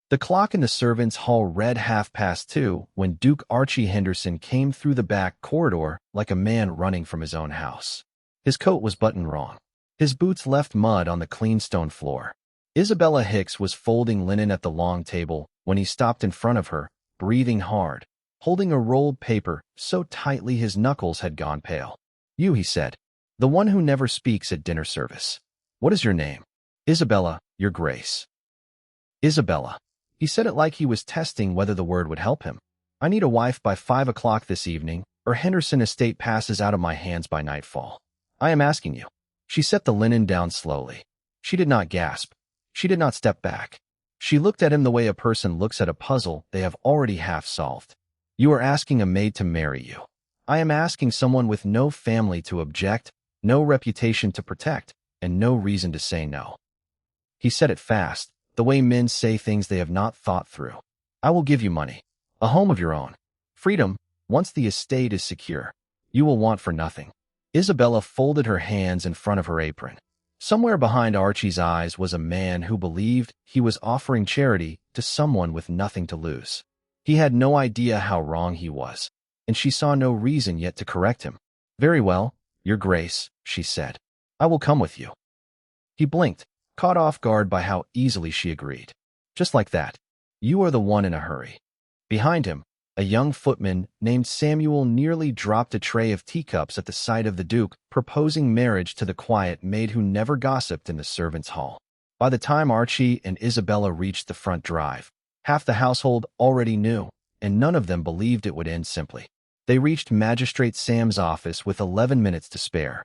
The clock in the servants' hall read 2:30 when Duke Archie Henderson came through the back corridor like a man running from his own house. His coat was buttoned wrong. His boots left mud on the clean stone floor. Isabella Hicks was folding linen at the long table when he stopped in front of her, breathing hard, holding a rolled paper so tightly his knuckles had gone pale. "You," he said, "the one who never speaks at dinner service. What is your name?" "Isabella, your grace." "Isabella." He said it like he was testing whether the word would help him. "I need a wife by 5 o'clock this evening, or Henderson estate passes out of my hands by nightfall. I am asking you." She set the linen down slowly. She did not gasp. She did not step back. She looked at him the way a person looks at a puzzle they have already half solved. "You are asking a maid to marry you. I am asking someone with no family to object, no reputation to protect, and no reason to say no." He said it fast, the way men say things they have not thought through. "I will give you money, a home of your own, freedom, once the estate is secure. You will want for nothing." Isabella folded her hands in front of her apron. Somewhere behind Archie's eyes was a man who believed he was offering charity to someone with nothing to lose. He had no idea how wrong he was, and she saw no reason yet to correct him. "Very well, your grace," she said. "I will come with you." He blinked, caught off guard by how easily she agreed. Just like that. "You are the one in a hurry." Behind him, a young footman named Samuel nearly dropped a tray of teacups at the sight of the Duke proposing marriage to the quiet maid who never gossiped in the servants' hall. By the time Archie and Isabella reached the front drive, half the household already knew, and none of them believed it would end simply. They reached Magistrate Sam's office with 11 minutes to spare.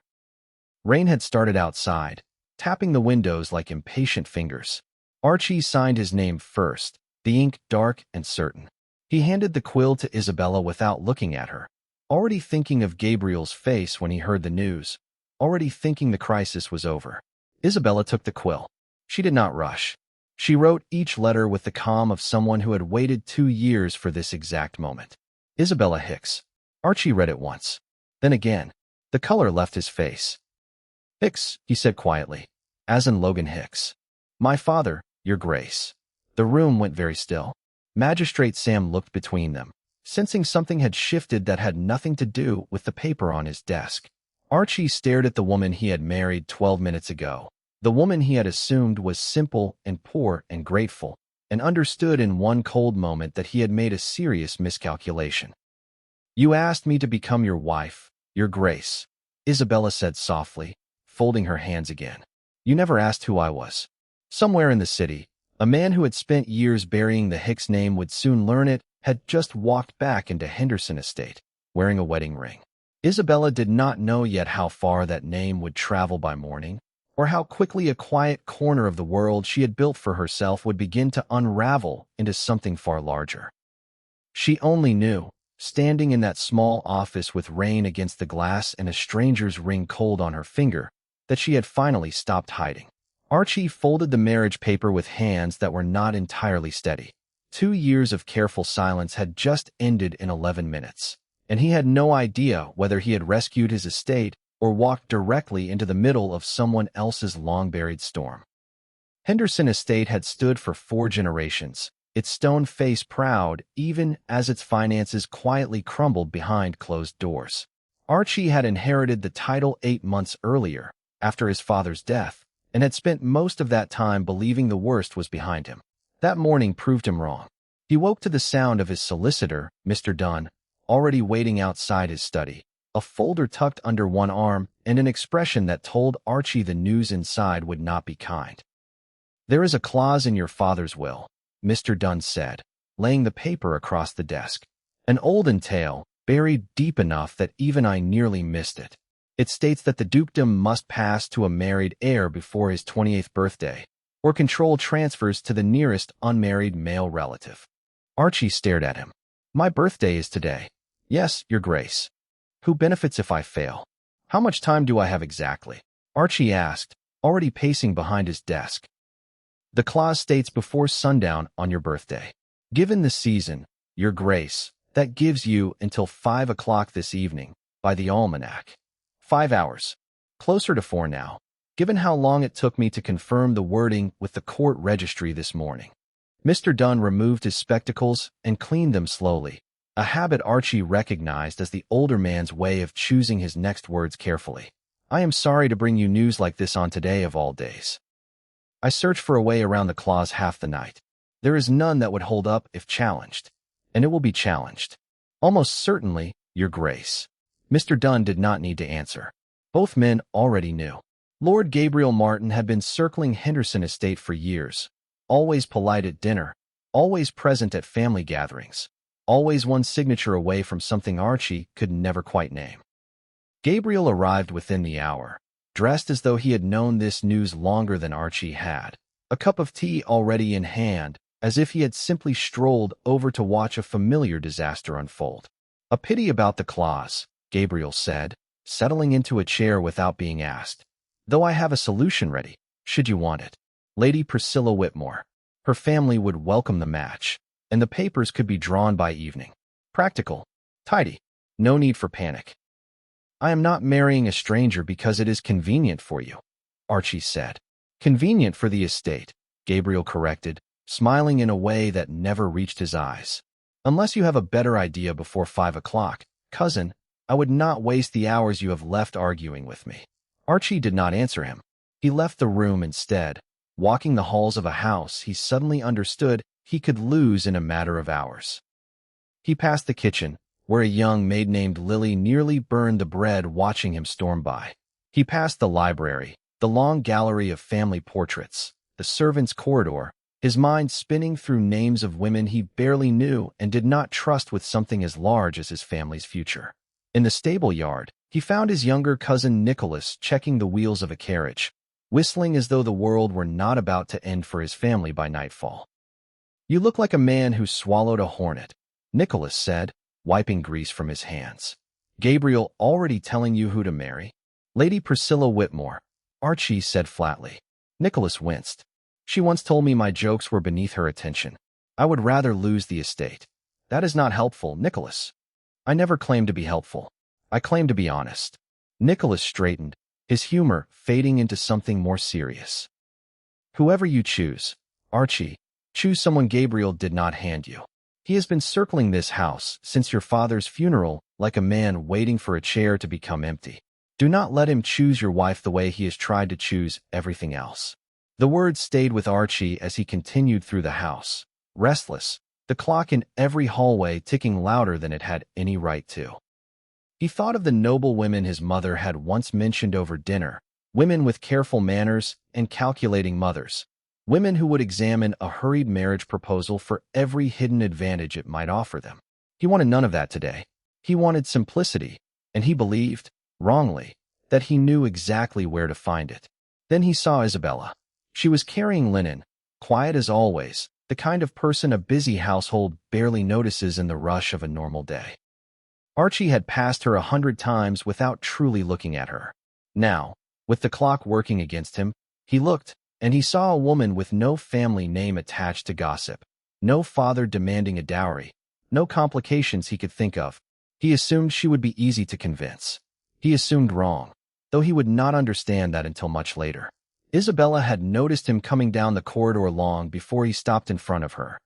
Rain had started outside, tapping the windows like impatient fingers. Archie signed his name first, the ink dark and certain. He handed the quill to Isabella without looking at her, already thinking of Gabriel's face when he heard the news, already thinking the crisis was over. Isabella took the quill. She did not rush. She wrote each letter with the calm of someone who had waited 2 years for this exact moment. "Isabella Hicks." Archie read it once. Then again. The color left his face. "Hicks," he said quietly, "as in Logan Hicks. My father, your grace." The room went very still. Magistrate Sam looked between them, sensing something had shifted that had nothing to do with the paper on his desk. Archie stared at the woman he had married 12 minutes ago. The woman he had assumed was simple and poor and grateful, and understood in one cold moment that he had made a serious miscalculation. "You asked me to become your wife, your grace," Isabella said softly, folding her hands again. "You never asked who I was." Somewhere in the city, a man who had spent years burying the Hicks name would soon learn it, had just walked back into Henderson estate, wearing a wedding ring. Isabella did not know yet how far that name would travel by morning, or how quickly a quiet corner of the world she had built for herself would begin to unravel into something far larger. She only knew, standing in that small office with rain against the glass and a stranger's ring cold on her finger, that she had finally stopped hiding. Archie folded the marriage paper with hands that were not entirely steady. 2 years of careful silence had just ended in 11 minutes, and he had no idea whether he had rescued his estate or walked directly into the middle of someone else's long-buried storm. Henderson estate had stood for 4 generations, its stone face proud even as its finances quietly crumbled behind closed doors. Archie had inherited the title 8 months earlier, after his father's death, and had spent most of that time believing the worst was behind him. That morning proved him wrong. He woke to the sound of his solicitor, Mr. Dunn, already waiting outside his study, a folder tucked under one arm and an expression that told Archie the news inside would not be kind. "There is a clause in your father's will," Mr. Dunn said, laying the paper across the desk. "An olden tale, buried deep enough that even I nearly missed it. It states that the dukedom must pass to a married heir before his 28th birthday, or control transfers to the nearest unmarried male relative." Archie stared at him. "My birthday is today." "Yes, your grace." "Who benefits if I fail? How much time do I have exactly?" Archie asked, already pacing behind his desk. "The clause states before sundown on your birthday. Given the season, your grace, that gives you until 5 o'clock this evening, by the almanac. 5 hours. Closer to 4 now, given how long it took me to confirm the wording with the court registry this morning." Mr. Dunn removed his spectacles and cleaned them slowly, a habit Archie recognized as the older man's way of choosing his next words carefully. I am sorry to bring you news like this on today of all days. I searched for a way around the clause half the night. There is none that would hold up if challenged, and it will be challenged. Almost certainly, Your Grace. Mr. Dunn did not need to answer. Both men already knew. Lord Gabriel Martin had been circling Henderson estate for years, always polite at dinner, always present at family gatherings, always one signature away from something Archie could never quite name. Gabriel arrived within the hour, dressed as though he had known this news longer than Archie had, a cup of tea already in hand, as if he had simply strolled over to watch a familiar disaster unfold. A pity about the clause, Gabriel said, settling into a chair without being asked. Though I have a solution ready, should you want it. Lady Priscilla Whitmore. Her family would welcome the match, and the papers could be drawn by evening. Practical. Tidy. No need for panic. I am not marrying a stranger because it is convenient for you, Archie said. Convenient for the estate, Gabriel corrected, smiling in a way that never reached his eyes. Unless you have a better idea before 5 o'clock, cousin, I would not waste the hours you have left arguing with me. Archie did not answer him. He left the room instead, walking the halls of a house he suddenly understood he could lose in a matter of hours. He passed the kitchen, where a young maid named Lily nearly burned the bread watching him storm by. He passed the library, the long gallery of family portraits, the servants' corridor, his mind spinning through names of women he barely knew and did not trust with something as large as his family's future. In the stable yard, he found his younger cousin Nicholas checking the wheels of a carriage, whistling as though the world were not about to end for his family by nightfall. You look like a man who swallowed a hornet, Nicholas said, wiping grease from his hands. Gabriel already telling you who to marry? Lady Priscilla Whitmore, Archie said flatly. Nicholas winced. She once told me my jokes were beneath her attention. I would rather lose the estate. That is not helpful, Nicholas. I never claimed to be helpful. I claim to be honest. Nicholas straightened, his humor fading into something more serious. Whoever you choose, Archie, choose someone Gabriel did not hand you. He has been circling this house since your father's funeral like a man waiting for a chair to become empty. Do not let him choose your wife the way he has tried to choose everything else. The words stayed with Archie as he continued through the house, restless, the clock in every hallway ticking louder than it had any right to. He thought of the noble women his mother had once mentioned over dinner, women with careful manners and calculating mothers, women who would examine a hurried marriage proposal for every hidden advantage it might offer them. He wanted none of that today. He wanted simplicity, and he believed, wrongly, that he knew exactly where to find it. Then he saw Isabella. She was carrying linen, quiet as always, the kind of person a busy household barely notices in the rush of a normal day. Archie had passed her 100 times without truly looking at her. Now, with the clock working against him, he looked, and he saw a woman with no family name attached to gossip, no father demanding a dowry, no complications he could think of. He assumed she would be easy to convince. He assumed wrong, though he would not understand that until much later. Isabella had noticed him coming down the corridor long before he stopped in front of her.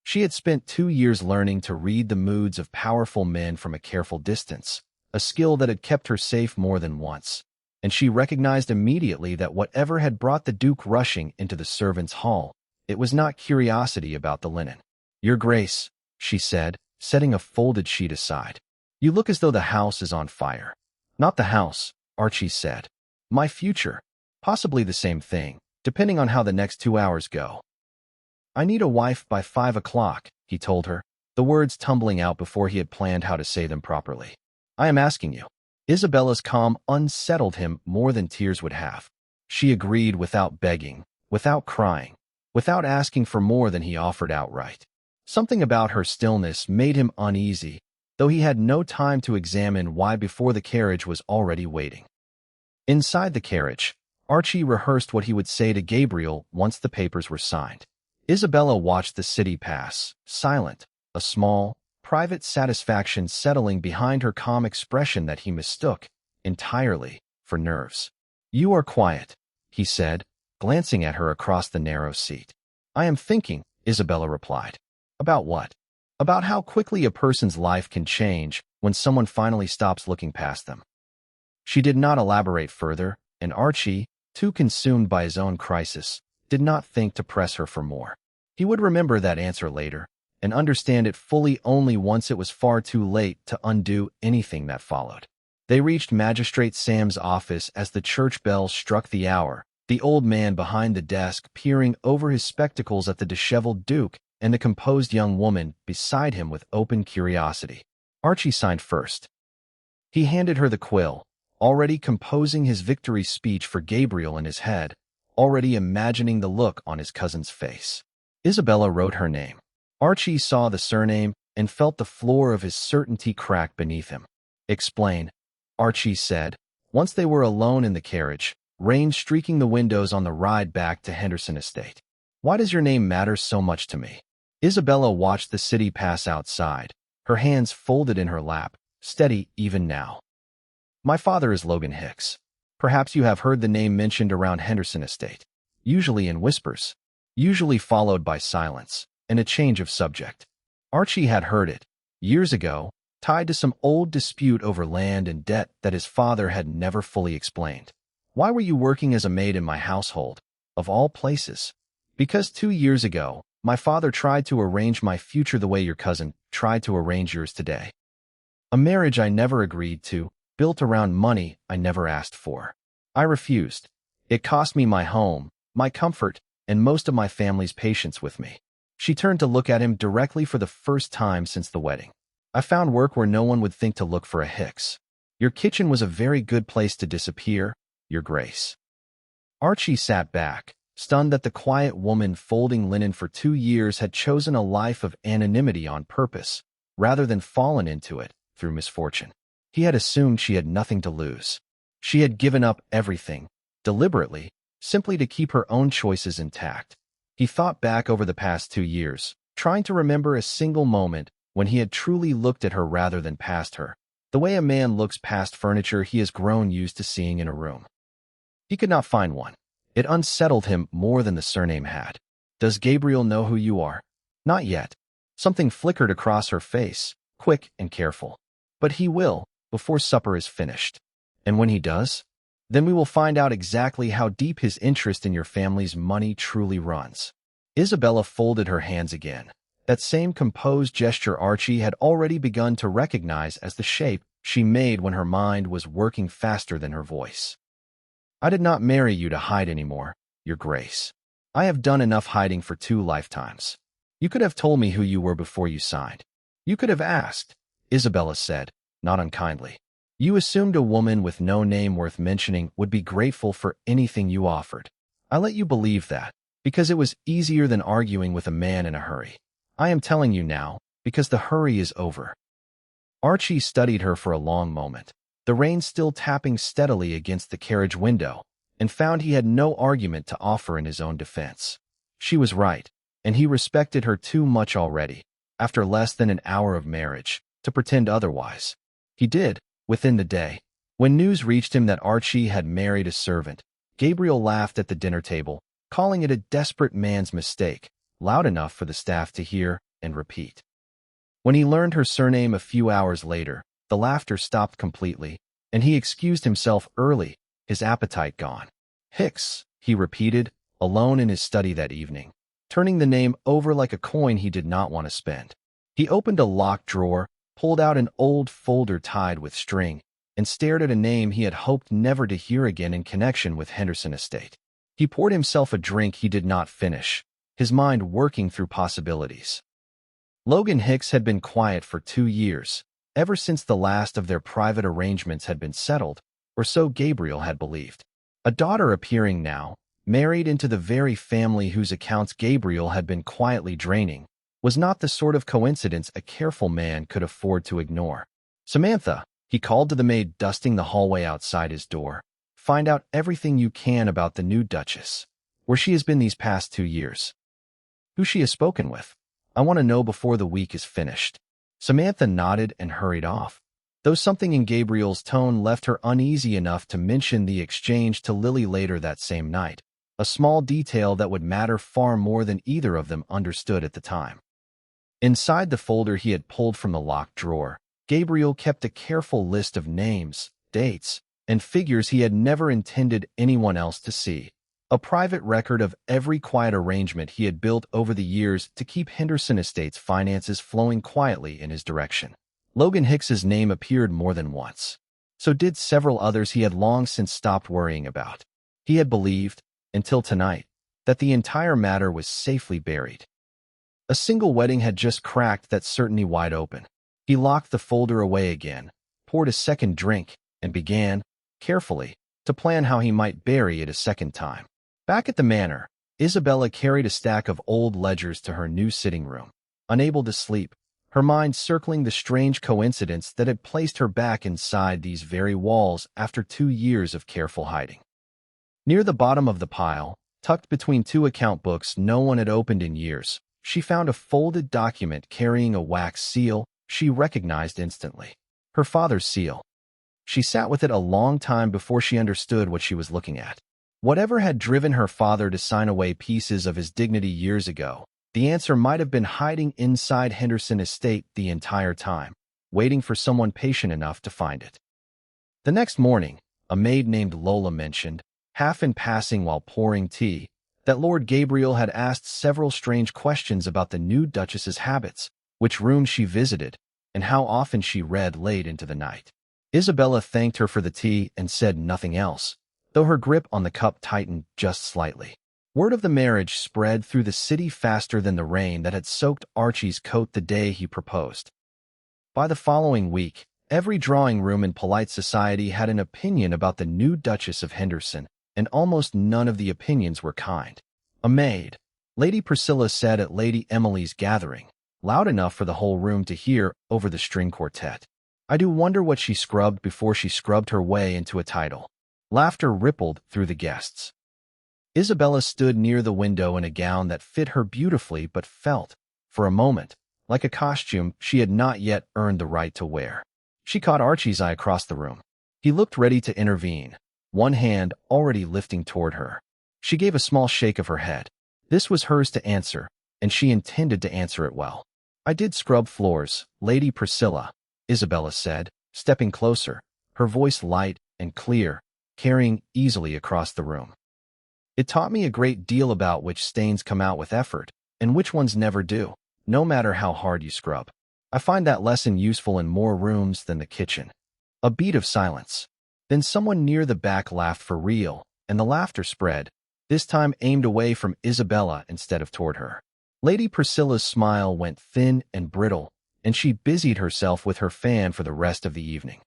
She had spent 2 years learning to read the moods of powerful men from a careful distance, a skill that had kept her safe more than once, and she recognized immediately that whatever had brought the Duke rushing into the servants' hall, it was not curiosity about the linen. Your Grace, she said, setting a folded sheet aside. You look as though the house is on fire. Not the house, Archie said. My future. Possibly the same thing, depending on how the next 2 hours go. I need a wife by 5 o'clock, he told her, the words tumbling out before he had planned how to say them properly. I am asking you. Isabella's calm unsettled him more than tears would have. She agreed without begging, without crying, without asking for more than he offered outright. Something about her stillness made him uneasy, though he had no time to examine why before the carriage was already waiting. Inside the carriage, Archie rehearsed what he would say to Gabriel once the papers were signed. Isabella watched the city pass, silent, a small, private satisfaction settling behind her calm expression that he mistook, entirely, for nerves. You are quiet, he said, glancing at her across the narrow seat. I am thinking, Isabella replied. About what? About how quickly a person's life can change when someone finally stops looking past them. She did not elaborate further, and Archie, too consumed by his own crisis, did not think to press her for more. He would remember that answer later, and understand it fully only once it was far too late to undo anything that followed. They reached Magistrate Sam's office as the church bells struck the hour, the old man behind the desk peering over his spectacles at the disheveled Duke and the composed young woman beside him with open curiosity. Archie signed first. He handed her the quill, already composing his victory speech for Gabriel in his head, already imagining the look on his cousin's face. Isabella wrote her name. Archie saw the surname and felt the floor of his certainty crack beneath him. Explain, Archie said, once they were alone in the carriage, rain streaking the windows on the ride back to Henderson Estate. Why does your name matter so much to me? Isabella watched the city pass outside, her hands folded in her lap, steady even now. My father is Logan Hicks. Perhaps you have heard the name mentioned around Henderson Estate, usually in whispers, usually followed by silence and a change of subject. Archie had heard it, years ago, tied to some old dispute over land and debt that his father had never fully explained. Why were you working as a maid in my household, of all places? Because 2 years ago, my father tried to arrange my future the way your cousin tried to arrange yours today. A marriage I never agreed to, built around money I never asked for. I refused. It cost me my home, my comfort, and most of my family's patience with me. She turned to look at him directly for the first time since the wedding. I found work where no one would think to look for a Hicks. Your kitchen was a very good place to disappear, Your Grace. Archie sat back, stunned that the quiet woman folding linen for 2 years had chosen a life of anonymity on purpose, rather than fallen into it through misfortune. He had assumed she had nothing to lose. She had given up everything, deliberately, simply to keep her own choices intact. He thought back over the past 2 years, trying to remember a single moment when he had truly looked at her rather than past her, the way a man looks past furniture he has grown used to seeing in a room. He could not find one. It unsettled him more than the surname had. Does Gabriel know who you are? Not yet. Something flickered across her face, quick and careful. But he will, before supper is finished. And when he does? Then we will find out exactly how deep his interest in your family's money truly runs. Isabella folded her hands again. That same composed gesture Archie had already begun to recognize as the shape she made when her mind was working faster than her voice. I did not marry you to hide anymore, Your Grace. I have done enough hiding for 2 lifetimes. You could have told me who you were before you signed. You could have asked, Isabella said, not unkindly. You assumed a woman with no name worth mentioning would be grateful for anything you offered. I let you believe that, because it was easier than arguing with a man in a hurry. I am telling you now, because the hurry is over. Archie studied her for a long moment, the rain still tapping steadily against the carriage window, and found he had no argument to offer in his own defense. She was right, and he respected her too much already, after less than an hour of marriage, to pretend otherwise. He did, within the day. When news reached him that Archie had married a servant, Gabriel laughed at the dinner table, calling it a desperate man's mistake, loud enough for the staff to hear and repeat. When he learned her surname a few hours later, the laughter stopped completely, and he excused himself early, his appetite gone. Hicks, he repeated, alone in his study that evening, turning the name over like a coin he did not want to spend. He opened a locked drawer, pulled out an old folder tied with string, and stared at a name he had hoped never to hear again in connection with Henderson Estate. He poured himself a drink he did not finish, his mind working through possibilities. Logan Hicks had been quiet for 2 years, ever since the last of their private arrangements had been settled, or so Gabriel had believed. A daughter appearing now, married into the very family whose accounts Gabriel had been quietly draining, was not the sort of coincidence a careful man could afford to ignore. Samantha, he called to the maid dusting the hallway outside his door, find out everything you can about the new Duchess, where she has been these past 2 years. Who she has spoken with. I want to know before the week is finished. Samantha nodded and hurried off, though something in Gabriel's tone left her uneasy enough to mention the exchange to Lily later that same night. a small detail that would matter far more than either of them understood at the time. Inside the folder he had pulled from the locked drawer, Gabriel kept a careful list of names, dates, and figures he had never intended anyone else to see. A private record of every quiet arrangement he had built over the years to keep Henderson Estate's finances flowing quietly in his direction. Logan Hicks's name appeared more than once. So did several others he had long since stopped worrying about. He had believed, until tonight, that the entire matter was safely buried. A single wedding had just cracked that certainty wide open. He locked the folder away again, poured a second drink, and began, carefully, to plan how he might bury it a second time. Back at the manor, Isabella carried a stack of old ledgers to her new sitting room. Unable to sleep, her mind circling the strange coincidence that had placed her back inside these very walls after 2 years of careful hiding. Near the bottom of the pile, tucked between 2 account books no one had opened in years, she found a folded document carrying a wax seal she recognized instantly. Her father's seal. She sat with it a long time before she understood what she was looking at. Whatever had driven her father to sign away pieces of his dignity years ago, the answer might have been hiding inside Henderson Estate the entire time, waiting for someone patient enough to find it. The next morning, a maid named Lola mentioned, half in passing while pouring tea, that Lord Gabriel had asked several strange questions about the new Duchess's habits, which rooms she visited, and how often she read late into the night. Isabella thanked her for the tea and said nothing else, though her grip on the cup tightened just slightly. Word of the marriage spread through the city faster than the rain that had soaked Archie's coat the day he proposed. By the following week, every drawing room in polite society had an opinion about the new Duchess of Henderson, and almost none of the opinions were kind. A maid, Lady Priscilla, said at Lady Emily's gathering, loud enough for the whole room to hear over the string quartet. I do wonder what she scrubbed before she scrubbed her way into a title. Laughter rippled through the guests. Isabella stood near the window in a gown that fit her beautifully but felt, for a moment, like a costume she had not yet earned the right to wear. She caught Archie's eye across the room. He looked ready to intervene, one hand already lifting toward her. She gave a small shake of her head. This was hers to answer, and she intended to answer it well. I did scrub floors, Lady Priscilla, Isabella said, stepping closer, her voice light and clear, carrying easily across the room. It taught me a great deal about which stains come out with effort, and which ones never do, no matter how hard you scrub. I find that lesson useful in more rooms than the kitchen. A beat of silence. Then someone near the back laughed for real, and the laughter spread, this time aimed away from Isabella instead of toward her. Lady Priscilla's smile went thin and brittle, and she busied herself with her fan for the rest of the evening.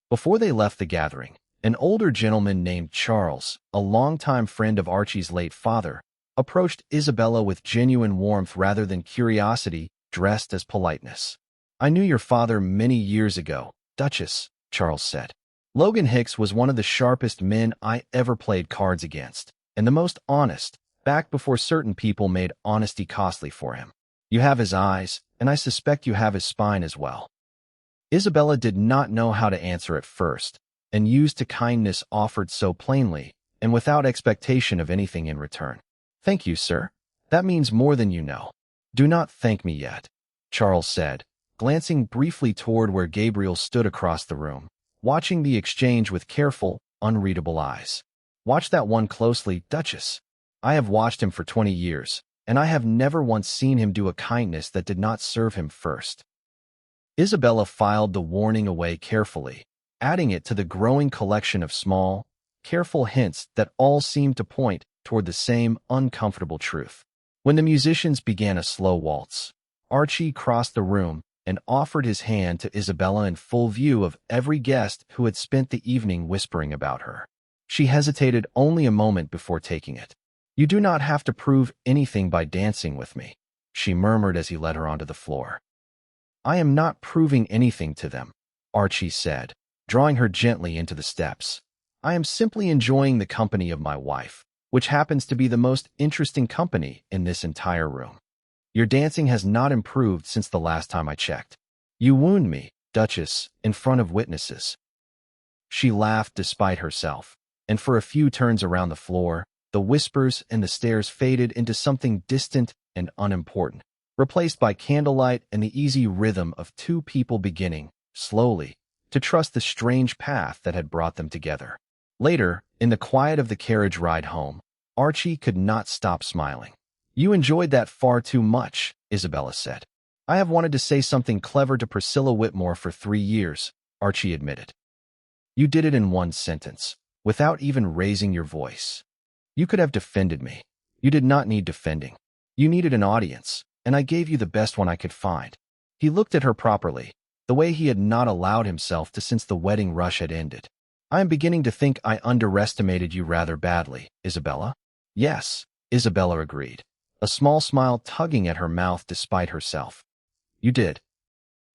Before they left the gathering, an older gentleman named Charles, a longtime friend of Archie's late father, approached Isabella with genuine warmth rather than curiosity, dressed as politeness. I knew your father many years ago, Duchess, Charles said. Logan Hicks was one of the sharpest men I ever played cards against, and the most honest, back before certain people made honesty costly for him. You have his eyes, and I suspect you have his spine as well. Isabella did not know how to answer at first, and used to kindness offered so plainly, and without expectation of anything in return. Thank you, sir. That means more than you know. Do not thank me yet, Charles said, glancing briefly toward where Gabriel stood across the room, watching the exchange with careful, unreadable eyes. Watch that one closely, Duchess. I have watched him for 20 years, and I have never once seen him do a kindness that did not serve him first. Isabella filed the warning away carefully, adding it to the growing collection of small, careful hints that all seemed to point toward the same uncomfortable truth. When the musicians began a slow waltz, Archie crossed the room and offered his hand to Isabella in full view of every guest who had spent the evening whispering about her. She hesitated only a moment before taking it. You do not have to prove anything by dancing with me, she murmured as he led her onto the floor. I am not proving anything to them, Archie said, drawing her gently into the steps. I am simply enjoying the company of my wife, which happens to be the most interesting company in this entire room. Your dancing has not improved since the last time I checked. You wound me, Duchess, in front of witnesses. She laughed despite herself, and for a few turns around the floor, The whispers and the stares faded into something distant and unimportant, replaced by candlelight and the easy rhythm of two people beginning, slowly, to trust the strange path that had brought them together. Later, in the quiet of the carriage ride home, Archie could not stop smiling. "You enjoyed that far too much," Isabella said. "I have wanted to say something clever to Priscilla Whitmore for 3 years," Archie admitted. "You did it in one sentence, without even raising your voice. You could have defended me. You did not need defending. You needed an audience, and I gave you the best one I could find." He looked at her properly, the way he had not allowed himself to since the wedding rush had ended. "I am beginning to think I underestimated you rather badly, Isabella." "Yes," Isabella agreed, a small smile tugging at her mouth despite herself. "You did."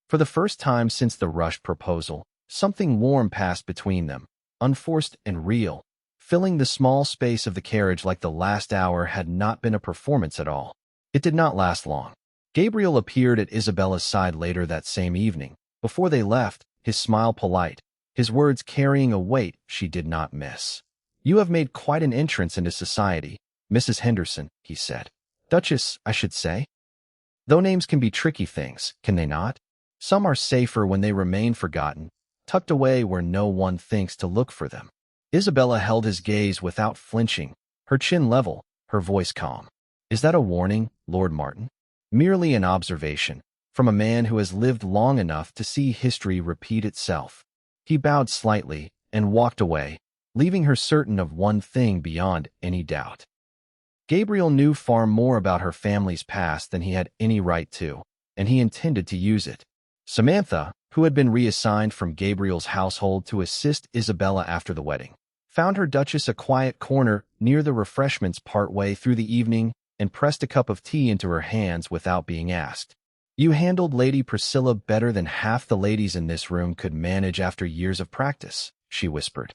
For the first time since the rushed proposal, something warm passed between them, unforced and real, filling the small space of the carriage like the last hour had not been a performance at all. It did not last long. Gabriel appeared at Isabella's side later that same evening. Before they left, his smile polite, his words carrying a weight she did not miss. "You have made quite an entrance into society, Mrs. Henderson," he said. "Duchess, I should say. Though names can be tricky things, can they not? Some are safer when they remain forgotten, tucked away where no one thinks to look for them." Isabella held his gaze without flinching, her chin level, her voice calm. "Is that a warning, Lord Martin?" "Merely an observation, from a man who has lived long enough to see history repeat itself." He bowed slightly and walked away, leaving her certain of one thing beyond any doubt. Gabriel knew far more about her family's past than he had any right to, and he intended to use it. Samantha, who had been reassigned from Gabriel's household to assist Isabella after the wedding, found her Duchess a quiet corner near the refreshments partway through the evening and pressed a cup of tea into her hands without being asked. "You handled Lady Priscilla better than half the ladies in this room could manage after years of practice," she whispered.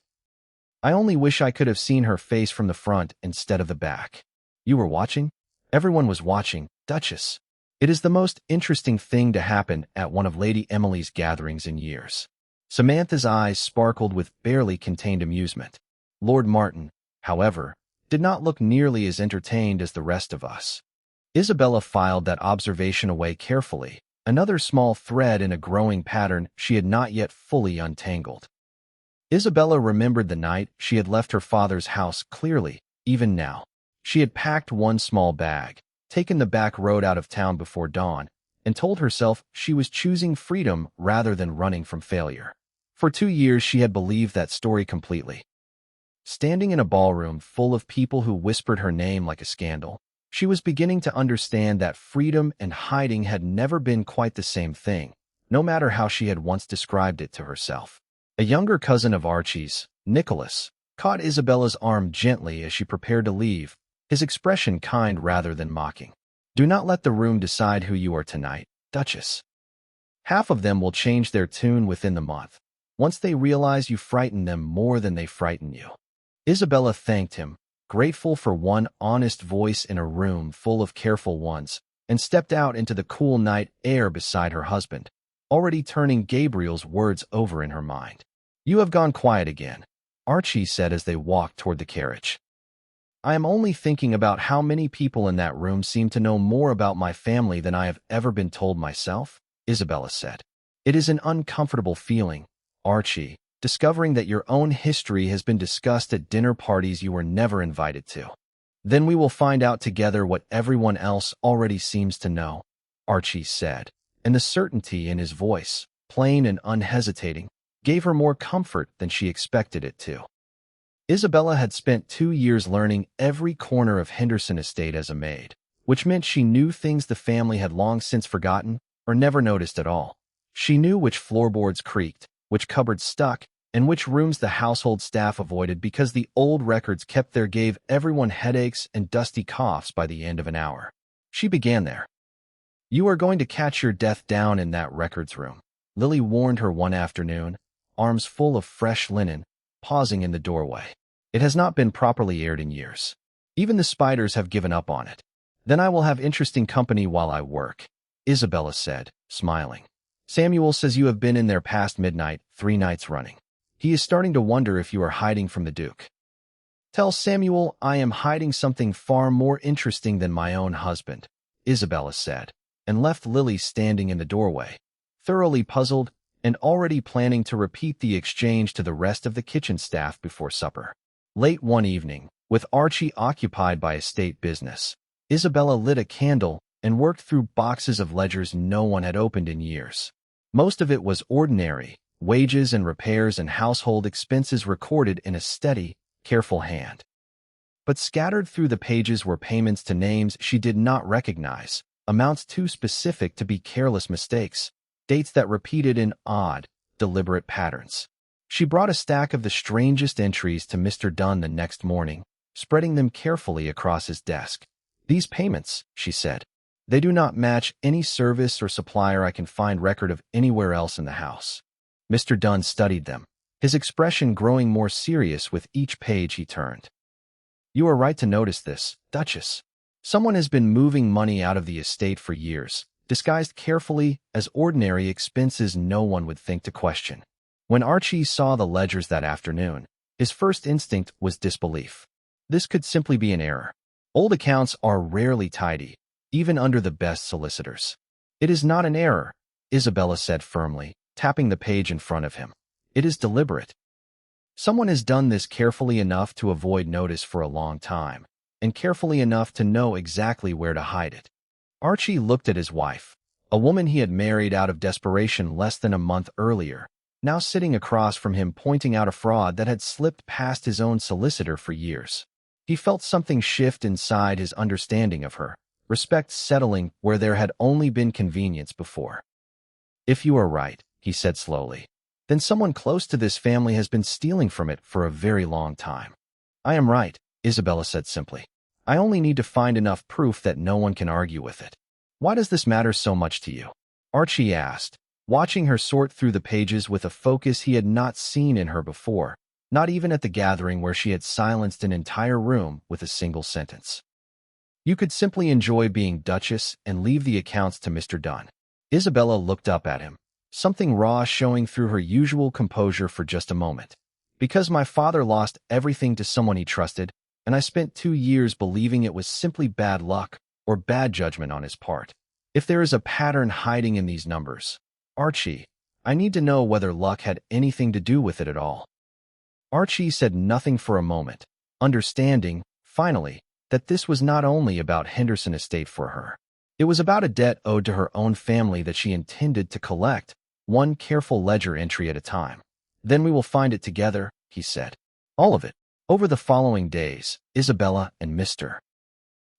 "I only wish I could have seen her face from the front instead of the back." "You were watching?" "Everyone was watching, Duchess. It is the most interesting thing to happen at one of Lady Emily's gatherings in years." Samantha's eyes sparkled with barely contained amusement. Lord Martin, however, did not look nearly as entertained as the rest of us. Isabella filed that observation away carefully, another small thread in a growing pattern she had not yet fully untangled. Isabella remembered the night she had left her father's house clearly, even now. She had packed one small bag, taken the back road out of town before dawn, and told herself she was choosing freedom rather than running from failure. For 2 years she had believed that story completely. Standing in a ballroom full of people who whispered her name like a scandal, she was beginning to understand that freedom and hiding had never been quite the same thing, no matter how she had once described it to herself. A younger cousin of Archie's, Nicholas, caught Isabella's arm gently as she prepared to leave, his expression kind rather than mocking. "Do not let the room decide who you are tonight, Duchess. Half of them will change their tune within the month, once they realize you frighten them more than they frighten you." Isabella thanked him, grateful for one honest voice in a room full of careful ones, and stepped out into the cool night air beside her husband, already turning Gabriel's words over in her mind. "You have gone quiet again," Archie said as they walked toward the carriage. "I am only thinking about how many people in that room seem to know more about my family than I have ever been told myself," Isabella said. "It is an uncomfortable feeling, Archie, discovering that your own history has been discussed at dinner parties you were never invited to. Then we will find out together what everyone else already seems to know," Archie said, and the certainty in his voice, plain and unhesitating, gave her more comfort than she expected it to. Isabella had spent 2 years learning every corner of Henderson Estate as a maid, which meant she knew things the family had long since forgotten or never noticed at all. She knew which floorboards creaked, which cupboards stuck, and which rooms the household staff avoided because the old records kept there gave everyone headaches and dusty coughs by the end of an hour. She began there. "You are going to catch your death down in that records room," Lily warned her one afternoon, arms full of fresh linen, pausing in the doorway. "It has not been properly aired in years. Even the spiders have given up on it. Then I will have interesting company while I work," Isabella said, smiling. "Samuel says you have been in there past midnight, 3 nights running. He is starting to wonder if you are hiding from the Duke." Tell Samuel I am hiding something far more interesting than my own husband, Isabella said, and left Lily standing in the doorway, thoroughly puzzled and already planning to repeat the exchange to the rest of the kitchen staff before supper. Late one evening, with Archie occupied by estate business, Isabella lit a candle and worked through boxes of ledgers no one had opened in years. Most of it was ordinary, wages and repairs and household expenses recorded in a steady, careful hand. But scattered through the pages were payments to names she did not recognize, amounts too specific to be careless mistakes, dates that repeated in odd, deliberate patterns. She brought a stack of the strangest entries to Mr. Dunn the next morning, spreading them carefully across his desk. These payments, she said, they do not match any service or supplier I can find record of anywhere else in the house. Mr. Dunn studied them, his expression growing more serious with each page he turned. You are right to notice this, Duchess. Someone has been moving money out of the estate for years, disguised carefully as ordinary expenses no one would think to question. When Archie saw the ledgers that afternoon, his first instinct was disbelief. This could simply be an error. Old accounts are rarely tidy, even under the best solicitors. It is not an error, Isabella said firmly, tapping the page in front of him. It is deliberate. Someone has done this carefully enough to avoid notice for a long time, and carefully enough to know exactly where to hide it. Archie looked at his wife, a woman he had married out of desperation less than a month earlier, now sitting across from him pointing out a fraud that had slipped past his own solicitor for years. He felt something shift inside his understanding of her, respect settling where there had only been convenience before. If you are right, he said slowly, then someone close to this family has been stealing from it for a very long time. I am right, Isabella said simply. I only need to find enough proof that no one can argue with it. Why does this matter so much to you? Archie asked, watching her sort through the pages with a focus he had not seen in her before, not even at the gathering where she had silenced an entire room with a single sentence. You could simply enjoy being Duchess and leave the accounts to Mr. Dunn. Isabella looked up at him, something raw showing through her usual composure for just a moment. Because my father lost everything to someone he trusted, and I spent 2 years believing it was simply bad luck or bad judgment on his part. If there is a pattern hiding in these numbers, Archie, I need to know whether luck had anything to do with it at all. Archie said nothing for a moment, understanding, finally, that this was not only about Henderson estate for her. It was about a debt owed to her own family that she intended to collect, one careful ledger entry at a time. Then we will find it together, he said. All of it. Over the following days, Isabella and Mr.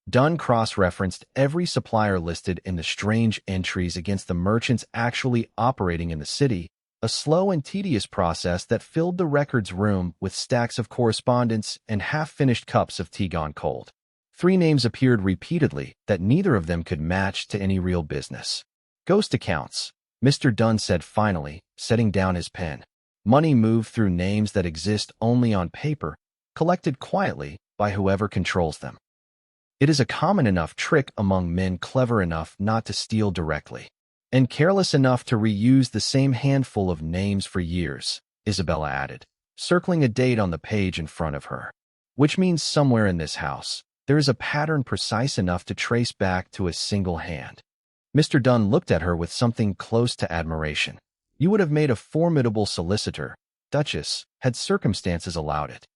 Dunn cross-referenced every supplier listed in the strange entries against the merchants actually operating in the city, a slow and tedious process that filled the records room with stacks of correspondence and half-finished cups of tea gone cold. 3 names appeared repeatedly that neither of them could match to any real business. Ghost accounts, Mr. Dunn said finally, setting down his pen. Money moved through names that exist only on paper, collected quietly by whoever controls them. It is a common enough trick among men clever enough not to steal directly, and careless enough to reuse the same handful of names for years, Isabella added, circling a date on the page in front of her. Which means somewhere in this house, there is a pattern precise enough to trace back to a single hand. Mr. Dunn looked at her with something close to admiration. You would have made a formidable solicitor, Duchess, had circumstances allowed it.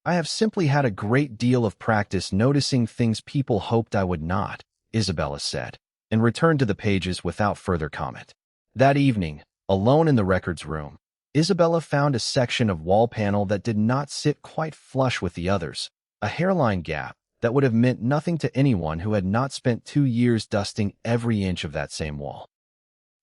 I have simply had a great deal of practice noticing things people hoped I would not, Isabella said, and returned to the pages without further comment. That evening, alone in the records room, Isabella found a section of wall panel that did not sit quite flush with the others, a hairline gap that would have meant nothing to anyone who had not spent 2 years dusting every inch of that same wall.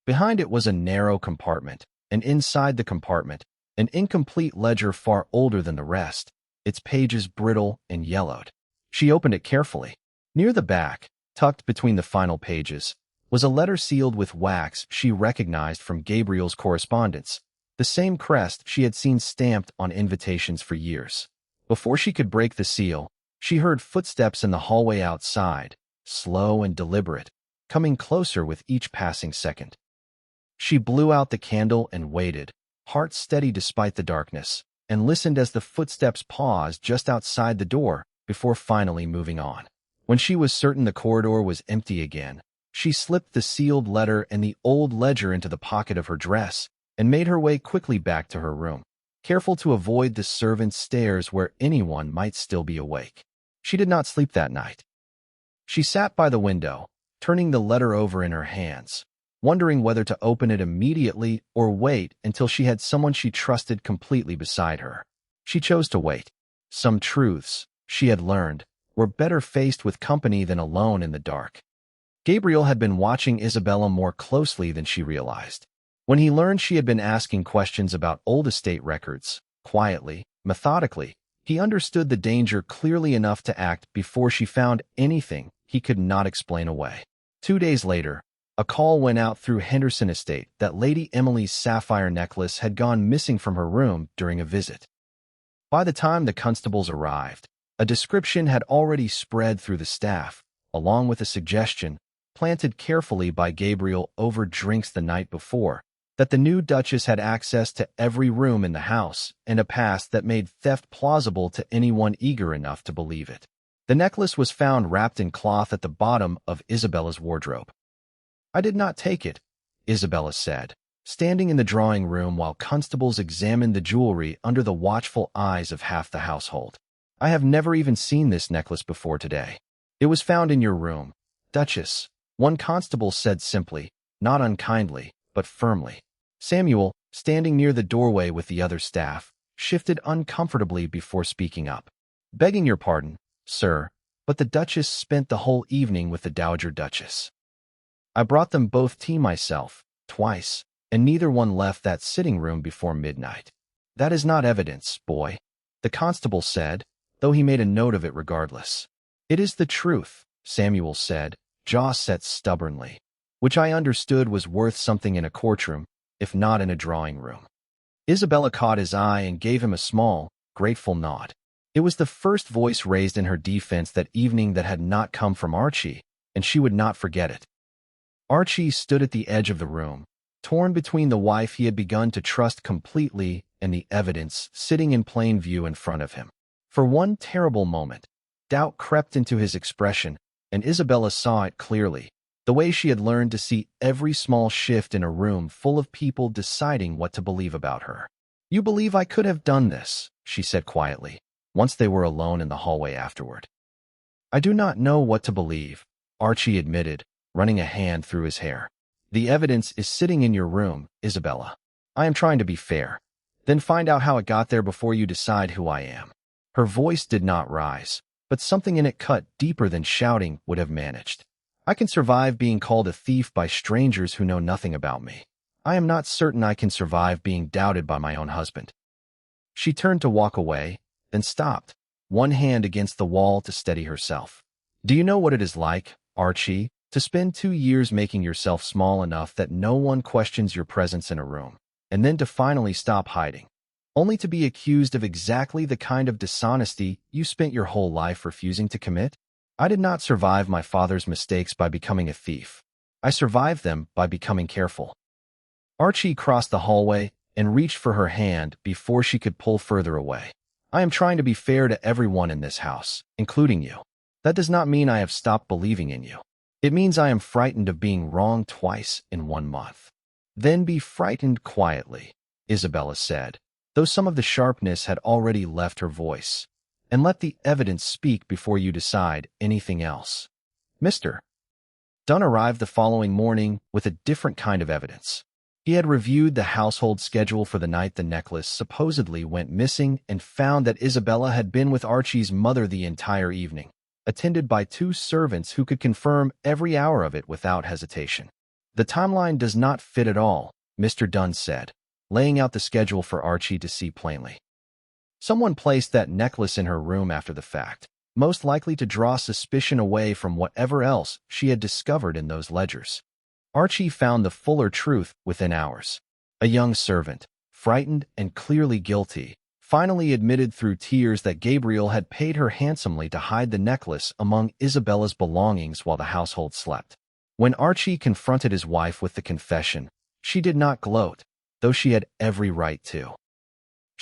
Behind it was a narrow compartment, and inside the compartment, an incomplete ledger far older than the rest, its pages brittle and yellowed. She opened it carefully. Near the back, tucked between the final pages, was a letter sealed with wax she recognized from Gabriel's correspondence, the same crest she had seen stamped on invitations for years. Before she could break the seal, she heard footsteps in the hallway outside, slow and deliberate, coming closer with each passing second. She blew out the candle and waited, heart steady despite the darkness, and listened as the footsteps paused just outside the door before finally moving on. When she was certain the corridor was empty again, she slipped the sealed letter and the old ledger into the pocket of her dress and made her way quickly back to her room, careful to avoid the servants' stares where anyone might still be awake. She did not sleep that night. She sat by the window, turning the letter over in her hands, wondering whether to open it immediately or wait until she had someone she trusted completely beside her. She chose to wait. Some truths, she had learned, were better faced with company than alone in the dark. Gabriel had been watching Isabella more closely than she realized. When he learned she had been asking questions about old estate records, quietly, methodically, he understood the danger clearly enough to act before she found anything he could not explain away. 2 days later, a call went out through Henderson Estate that Lady Emily's sapphire necklace had gone missing from her room during a visit. By the time the constables arrived, a description had already spread through the staff, along with a suggestion, planted carefully by Gabriel over drinks the night before, that the new Duchess had access to every room in the house and a past that made theft plausible to anyone eager enough to believe it. The necklace was found wrapped in cloth at the bottom of Isabella's wardrobe. "I did not take it," Isabella said, standing in the drawing room while constables examined the jewelry under the watchful eyes of half the household. "I have never even seen this necklace before today. It was found in your room, Duchess," one constable said simply, not unkindly, but firmly. Samuel, standing near the doorway with the other staff, shifted uncomfortably before speaking up. "Begging your pardon, sir, but the Duchess spent the whole evening with the Dowager Duchess. I brought them both tea myself, twice, and neither one left that sitting room before midnight." "That is not evidence, boy," the constable said, though he made a note of it regardless. "It is the truth," Samuel said, jaw set stubbornly, which I understood was worth something in a courtroom, if not in a drawing room. Isabella caught his eye and gave him a small, grateful nod. It was the first voice raised in her defense that evening that had not come from Archie, and she would not forget it. Archie stood at the edge of the room, torn between the wife he had begun to trust completely and the evidence sitting in plain view in front of him. For one terrible moment, doubt crept into his expression, and Isabella saw it clearly, the way she had learned to see every small shift in a room full of people deciding what to believe about her. "You believe I could have done this," she said quietly, once they were alone in the hallway afterward. "I do not know what to believe," Archie admitted, running a hand through his hair. "The evidence is sitting in your room, Isabella. I am trying to be fair. Then find out how it got there before you decide who I am." Her voice did not rise, but something in it cut deeper than shouting would have managed. "I can survive being called a thief by strangers who know nothing about me. I am not certain I can survive being doubted by my own husband." She turned to walk away, then stopped, one hand against the wall to steady herself. "Do you know what it is like, Archie, to spend 2 years making yourself small enough that no one questions your presence in a room, and then to finally stop hiding, only to be accused of exactly the kind of dishonesty you spent your whole life refusing to commit? I did not survive my father's mistakes by becoming a thief. I survived them by becoming careful." Archie crossed the hallway and reached for her hand before she could pull further away. "I am trying to be fair to everyone in this house, including you. That does not mean I have stopped believing in you. It means I am frightened of being wrong twice in 1 month." "Then be frightened quietly," Isabella said, though some of the sharpness had already left her voice, "and let the evidence speak before you decide anything else." Mr. Dunn arrived the following morning with a different kind of evidence. He had reviewed the household schedule for the night the necklace supposedly went missing and found that Isabella had been with Archie's mother the entire evening, attended by 2 servants who could confirm every hour of it without hesitation. "The timeline does not fit at all," Mr. Dunn said, laying out the schedule for Archie to see plainly. "Someone placed that necklace in her room after the fact, most likely to draw suspicion away from whatever else she had discovered in those ledgers." Archie found the fuller truth within hours. A young servant, frightened and clearly guilty, finally admitted through tears that Gabriel had paid her handsomely to hide the necklace among Isabella's belongings while the household slept. When Archie confronted his wife with the confession, she did not gloat, though she had every right to.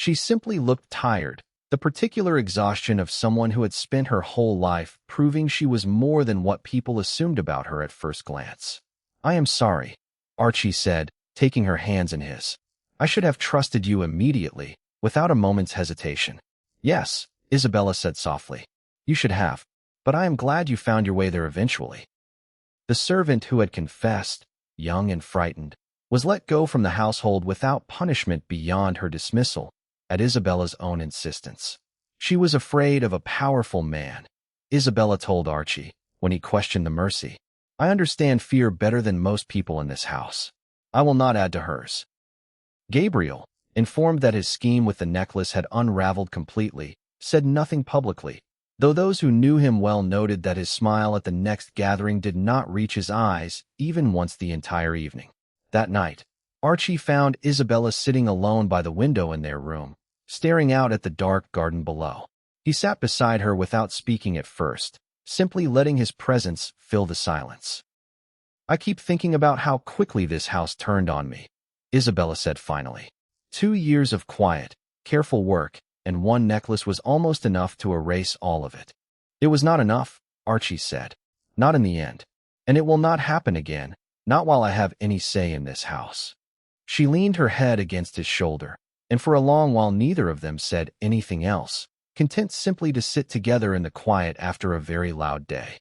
She simply looked tired, the particular exhaustion of someone who had spent her whole life proving she was more than what people assumed about her at first glance. "I am sorry," Archie said, taking her hands in his. "I should have trusted you immediately, without a moment's hesitation." "Yes," Isabella said softly. "You should have. But I am glad you found your way there eventually." The servant who had confessed, young and frightened, was let go from the household without punishment beyond her dismissal, at Isabella's own insistence. She was afraid of a powerful man, Isabella told Archie, when he questioned the mercy. "I understand fear better than most people in this house. I will not add to hers." Gabriel, informed that his scheme with the necklace had unraveled completely, said nothing publicly, though those who knew him well noted that his smile at the next gathering did not reach his eyes even once the entire evening. That night, Archie found Isabella sitting alone by the window in their room, staring out at the dark garden below. He sat beside her without speaking at first, simply letting his presence fill the silence. "I keep thinking about how quickly this house turned on me," Isabella said finally. 2 years of quiet, careful work, and one necklace was almost enough to erase all of it. "It was not enough," Archie said. "Not in the end. And it will not happen again, not while I have any say in this house." She leaned her head against his shoulder, and for a long while neither of them said anything else, content simply to sit together in the quiet after a very loud day.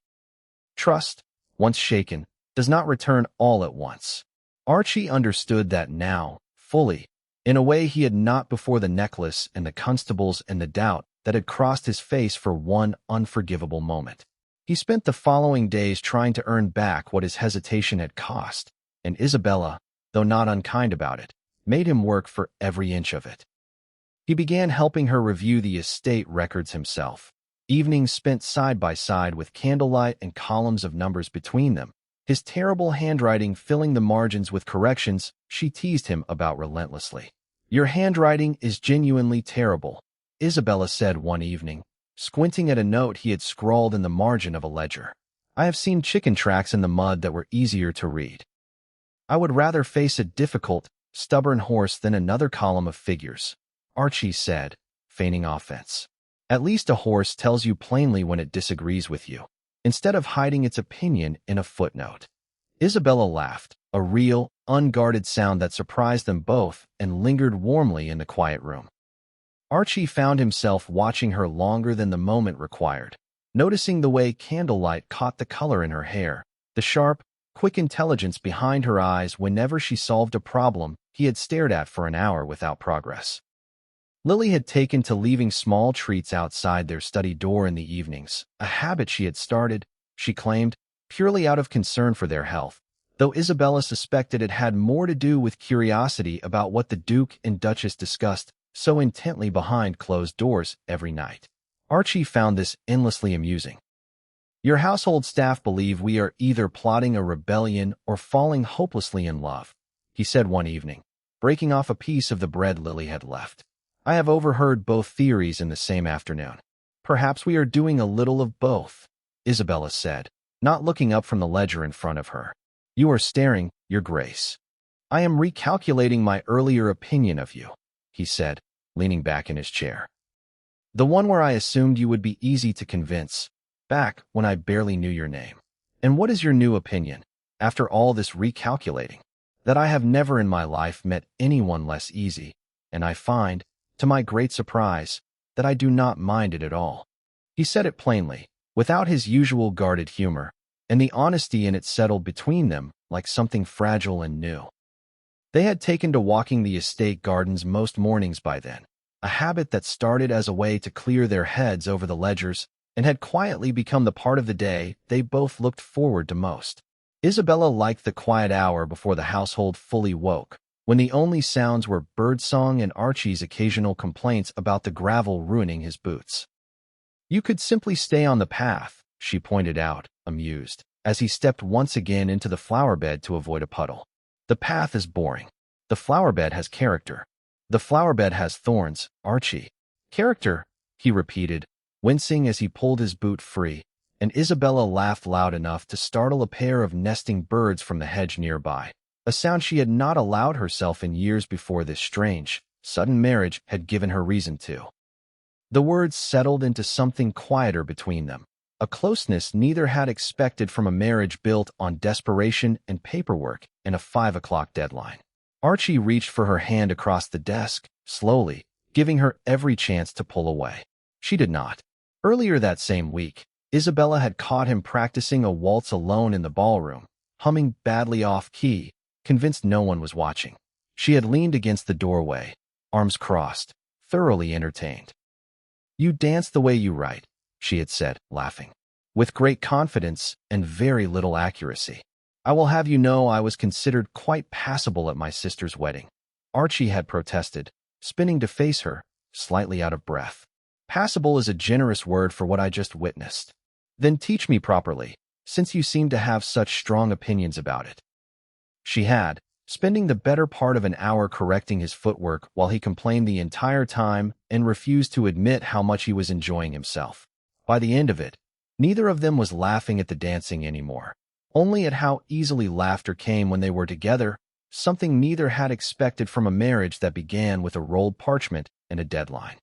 Trust, once shaken, does not return all at once. Archie understood that now, fully, in a way he had not before the necklace and the constables and the doubt that had crossed his face for one unforgivable moment. He spent the following days trying to earn back what his hesitation had cost, and Isabella, though not unkind about it, made him work for every inch of it. He began helping her review the estate records himself, evenings spent side by side with candlelight and columns of numbers between them, his terrible handwriting filling the margins with corrections she teased him about relentlessly. "Your handwriting is genuinely terrible," Isabella said one evening, squinting at a note he had scrawled in the margin of a ledger. "I have seen chicken tracks in the mud that were easier to read. I would rather face a difficult, stubborn horse than another column of figures," Archie said, feigning offense. "At least a horse tells you plainly when it disagrees with you, instead of hiding its opinion in a footnote." Isabella laughed, a real, unguarded sound that surprised them both and lingered warmly in the quiet room. Archie found himself watching her longer than the moment required, noticing the way candlelight caught the color in her hair, the sharp, quick intelligence behind her eyes whenever she solved a problem he had stared at for an hour without progress. Lily had taken to leaving small treats outside their study door in the evenings, a habit she had started, she claimed, purely out of concern for their health, though Isabella suspected it had more to do with curiosity about what the Duke and Duchess discussed so intently behind closed doors every night. Archie found this endlessly amusing. "Your household staff believe we are either plotting a rebellion or falling hopelessly in love," he said one evening, breaking off a piece of the bread Lily had left. "I have overheard both theories in the same afternoon." "Perhaps we are doing a little of both," Isabella said, not looking up from the ledger in front of her. "You are staring, Your Grace." "I am recalculating my earlier opinion of you," he said, leaning back in his chair. "The one where I assumed you would be easy to convince, back when I barely knew your name. And what is your new opinion, after all this recalculating?" "That I have never in my life met anyone less easy, and I find, to my great surprise, that I do not mind it at all." He said it plainly, without his usual guarded humor, and the honesty in it settled between them like something fragile and new. They had taken to walking the estate gardens most mornings by then, a habit that started as a way to clear their heads over the ledgers and had quietly become the part of the day they both looked forward to most. Isabella liked the quiet hour before the household fully woke, when the only sounds were birdsong and Archie's occasional complaints about the gravel ruining his boots. "You could simply stay on the path," she pointed out, amused, as he stepped once again into the flower bed to avoid a puddle. "The path is boring. The flower bed has character." "The flower bed has thorns, Archie." "Character," he repeated, wincing as he pulled his boot free, and Isabella laughed loud enough to startle a pair of nesting birds from the hedge nearby, a sound she had not allowed herself in years before this strange, Sudden marriage had given her reason to. The words settled into something quieter between them, a closeness neither had expected from a marriage built on desperation and paperwork and a 5 o'clock deadline. Archie reached for her hand across the desk, slowly, giving her every chance to pull away. She did not. Earlier that same week, Isabella had caught him practicing a waltz alone in the ballroom, humming badly off-key, convinced no one was watching. She had leaned against the doorway, arms crossed, thoroughly entertained. "You dance the way you write," she had said, laughing. "With great confidence and very little accuracy. I will have you know I was considered quite passable at my sister's wedding." Archie had protested, spinning to face her, slightly out of breath. "Passable is a generous word for what I just witnessed. Then teach me properly, since you seem to have such strong opinions about it." She had, spending the better part of an hour correcting his footwork while he complained the entire time and refused to admit how much he was enjoying himself. By the end of it, neither of them was laughing at the dancing anymore, only at how easily laughter came when they were together, something neither had expected from a marriage that began with a rolled parchment and a deadline.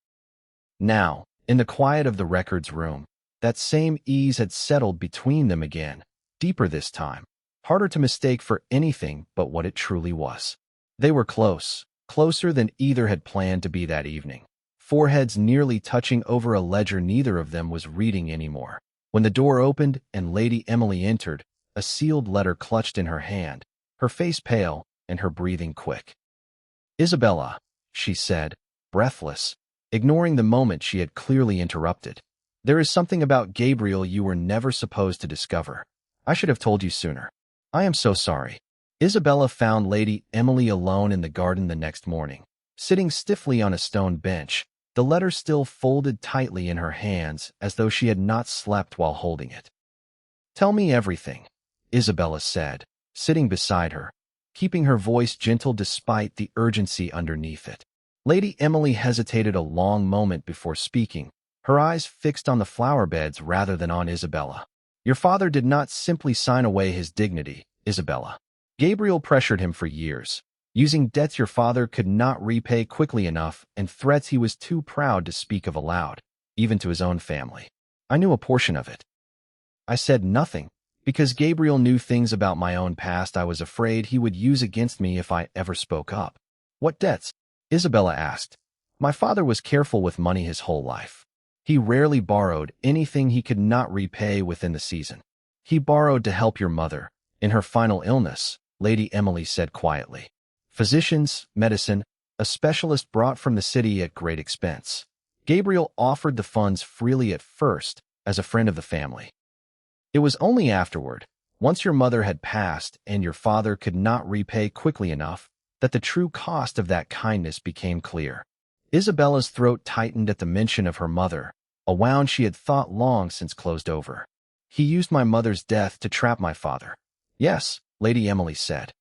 Now, in the quiet of the records room, that same ease had settled between them again, deeper this time, harder to mistake for anything but what it truly was. They were close, closer than either had planned to be that evening, foreheads nearly touching over a ledger neither of them was reading anymore. When the door opened and Lady Emily entered, a sealed letter clutched in her hand, her face pale and her breathing quick. "Isabella," she said, breathless, ignoring the moment she had clearly interrupted. "There is something about Gabriel you were never supposed to discover. I should have told you sooner. I am so sorry." Isabella found Lady Emily alone in the garden the next morning, sitting stiffly on a stone bench, the letter still folded tightly in her hands as though she had not slept while holding it. "Tell me everything," Isabella said, sitting beside her, keeping her voice gentle despite the urgency underneath it. Lady Emily hesitated a long moment before speaking, her eyes fixed on the flower beds rather than on Isabella. "Your father did not simply sign away his dignity, Isabella. Gabriel pressured him for years, using debts your father could not repay quickly enough and threats he was too proud to speak of aloud, even to his own family. I knew a portion of it. I said nothing, because Gabriel knew things about my own past I was afraid he would use against me if I ever spoke up." "What debts?" Isabella asked. "My father was careful with money his whole life. He rarely borrowed anything he could not repay within the season. He borrowed to help your mother, in her final illness," Lady Emily said quietly. "Physicians, medicine, a specialist brought from the city at great expense. Gabriel offered the funds freely at first, as a friend of the family. It was only afterward, once your mother had passed and your father could not repay quickly enough, that the true cost of that kindness became clear." Isabella's throat tightened at the mention of her mother, a wound she had thought long since closed over. "He used my mother's death to trap my father." "Yes," Lady Emily said.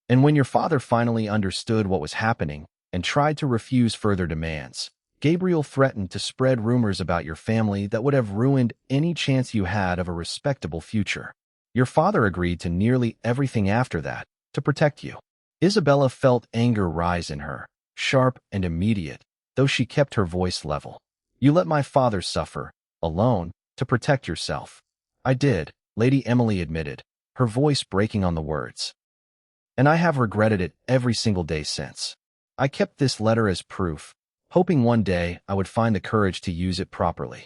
"And when your father finally understood what was happening and tried to refuse further demands, Gabriel threatened to spread rumors about your family that would have ruined any chance you had of a respectable future. Your father agreed to nearly everything after that, to protect you." Isabella felt anger rise in her, sharp and immediate, though she kept her voice level. "You let my father suffer, alone, to protect yourself." "I did," Lady Emily admitted, her voice breaking on the words. "And I have regretted it every single day since. I kept this letter as proof, hoping one day I would find the courage to use it properly."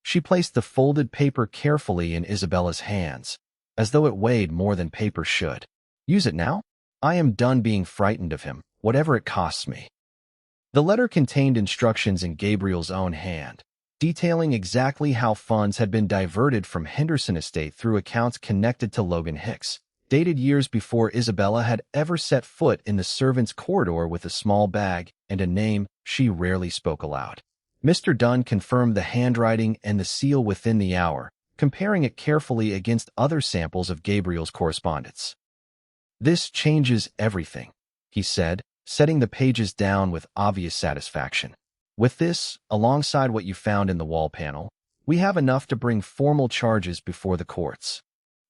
She placed the folded paper carefully in Isabella's hands, as though it weighed more than paper should. "Use it now? I am done being frightened of him, whatever it costs me." The letter contained instructions in Gabriel's own hand, detailing exactly how funds had been diverted from Henderson Estate through accounts connected to Logan Hicks, dated years before Isabella had ever set foot in the servants' corridor with a small bag and a name she rarely spoke aloud. Mr. Dunn confirmed the handwriting and the seal within the hour, comparing it carefully against other samples of Gabriel's correspondence. "This changes everything," he said, setting the pages down with obvious satisfaction. "With this, alongside what you found in the wall panel, we have enough to bring formal charges before the courts."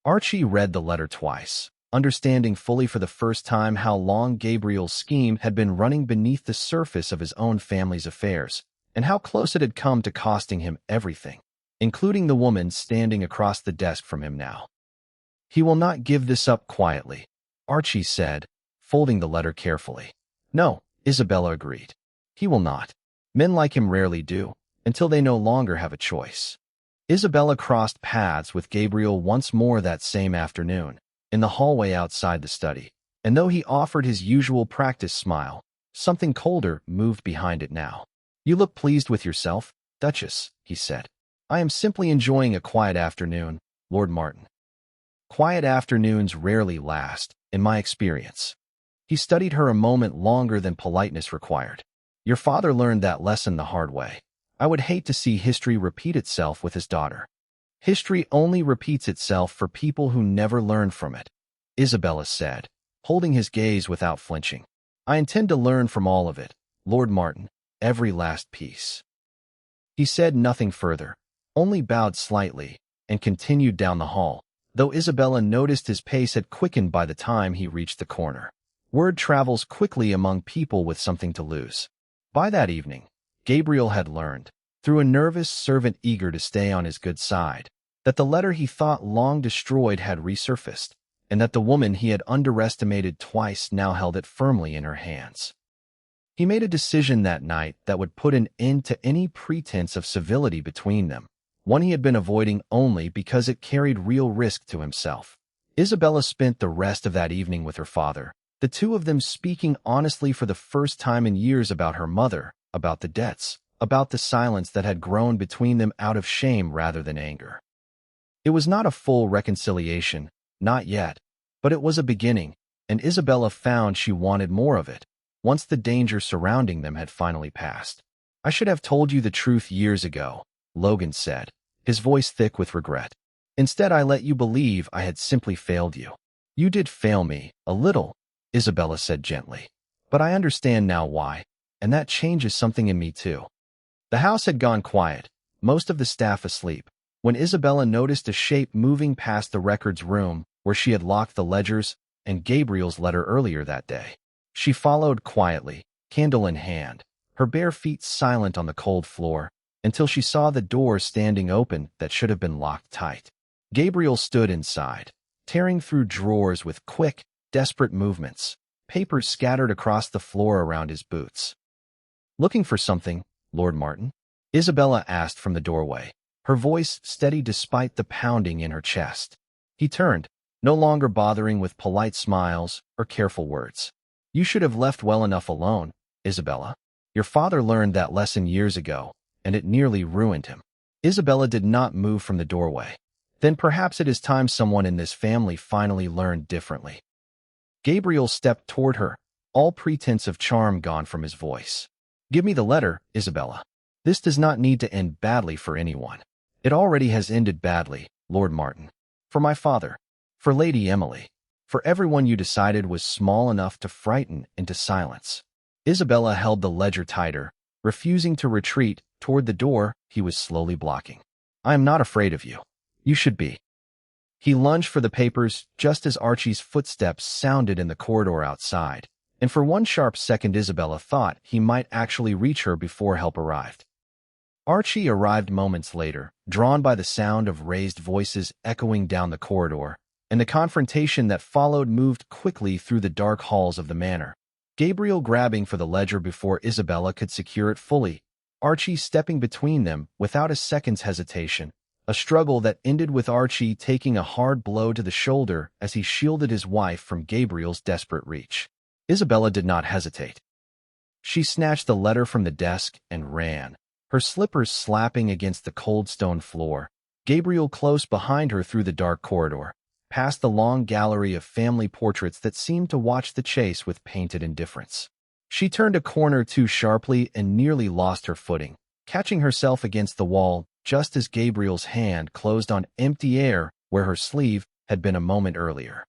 Archie read the letter twice, understanding fully for the first time how long Gabriel's scheme had been running beneath the surface of his own family's affairs, and how close it had come to costing him everything, including the woman standing across the desk from him now. "He will not give this up quietly," Archie said, folding the letter carefully. "No," Isabella agreed. "He will not. Men like him rarely do, until they no longer have a choice." Isabella crossed paths with Gabriel once more that same afternoon, in the hallway outside the study, and though he offered his usual practice smile, something colder moved behind it now. "You look pleased with yourself, Duchess," he said. "I am simply enjoying a quiet afternoon, Lord Martin." Quiet afternoons rarely last, in my experience. He studied her a moment longer than politeness required. "Your father learned that lesson the hard way. I would hate to see history repeat itself with his daughter." "History only repeats itself for people who never learn from it," Isabella said, holding his gaze without flinching. "I intend to learn from all of it, Lord Martin, every last piece." He said nothing further, only bowed slightly, and continued down the hall, though Isabella noticed his pace had quickened by the time he reached the corner. Word travels quickly among people with something to lose. By that evening, Gabriel had learned, through a nervous servant eager to stay on his good side, that the letter he thought long destroyed had resurfaced, and that the woman he had underestimated twice now held it firmly in her hands. He made a decision that night that would put an end to any pretense of civility between them, one he had been avoiding only because it carried real risk to himself. Isabella spent the rest of that evening with her father, the two of them speaking honestly for the first time in years about her mother, about the debts, about the silence that had grown between them out of shame rather than anger. It was not a full reconciliation, not yet, but it was a beginning, and Isabella found she wanted more of it, once the danger surrounding them had finally passed. "I should have told you the truth years ago," Logan said, his voice thick with regret. "Instead, I let you believe I had simply failed you." "You did fail me, a little," Isabella said gently. "But I understand now why, and that changes something in me too." The house had gone quiet, most of the staff asleep, when Isabella noticed a shape moving past the records room where she had locked the ledgers and Gabriel's letter earlier that day. She followed quietly, candle in hand, her bare feet silent on the cold floor, until she saw the door standing open that should have been locked tight. Gabriel stood inside, tearing through drawers with quick, desperate movements, papers scattered across the floor around his boots. "Looking for something, Lord Martin?" Isabella asked from the doorway, her voice steady despite the pounding in her chest. He turned, no longer bothering with polite smiles or careful words. "You should have left well enough alone, Isabella. Your father learned that lesson years ago, and it nearly ruined him." Isabella did not move from the doorway. "Then perhaps it is time someone in this family finally learned differently." Gabriel stepped toward her, all pretense of charm gone from his voice. "Give me the letter, Isabella. This does not need to end badly for anyone. It already has ended badly, Lord Martin. For my father, for Lady Emily, for everyone you decided was small enough to frighten into silence." Isabella held the ledger tighter, refusing to retreat toward the door he was slowly blocking. "I am not afraid of you. You should be." He lunged for the papers just as Archie's footsteps sounded in the corridor outside, and for one sharp second Isabella thought he might actually reach her before help arrived. Archie arrived moments later, drawn by the sound of raised voices echoing down the corridor, and the confrontation that followed moved quickly through the dark halls of the manor, Gabriel grabbing for the ledger before Isabella could secure it fully, Archie stepping between them without a second's hesitation, a struggle that ended with Archie taking a hard blow to the shoulder as he shielded his wife from Gabriel's desperate reach. Isabella did not hesitate. She snatched the letter from the desk and ran, her slippers slapping against the cold stone floor, Gabriel close behind her through the dark corridor, past the long gallery of family portraits that seemed to watch the chase with painted indifference. She turned a corner too sharply and nearly lost her footing, catching herself against the wall just as Gabriel's hand closed on empty air where her sleeve had been a moment earlier.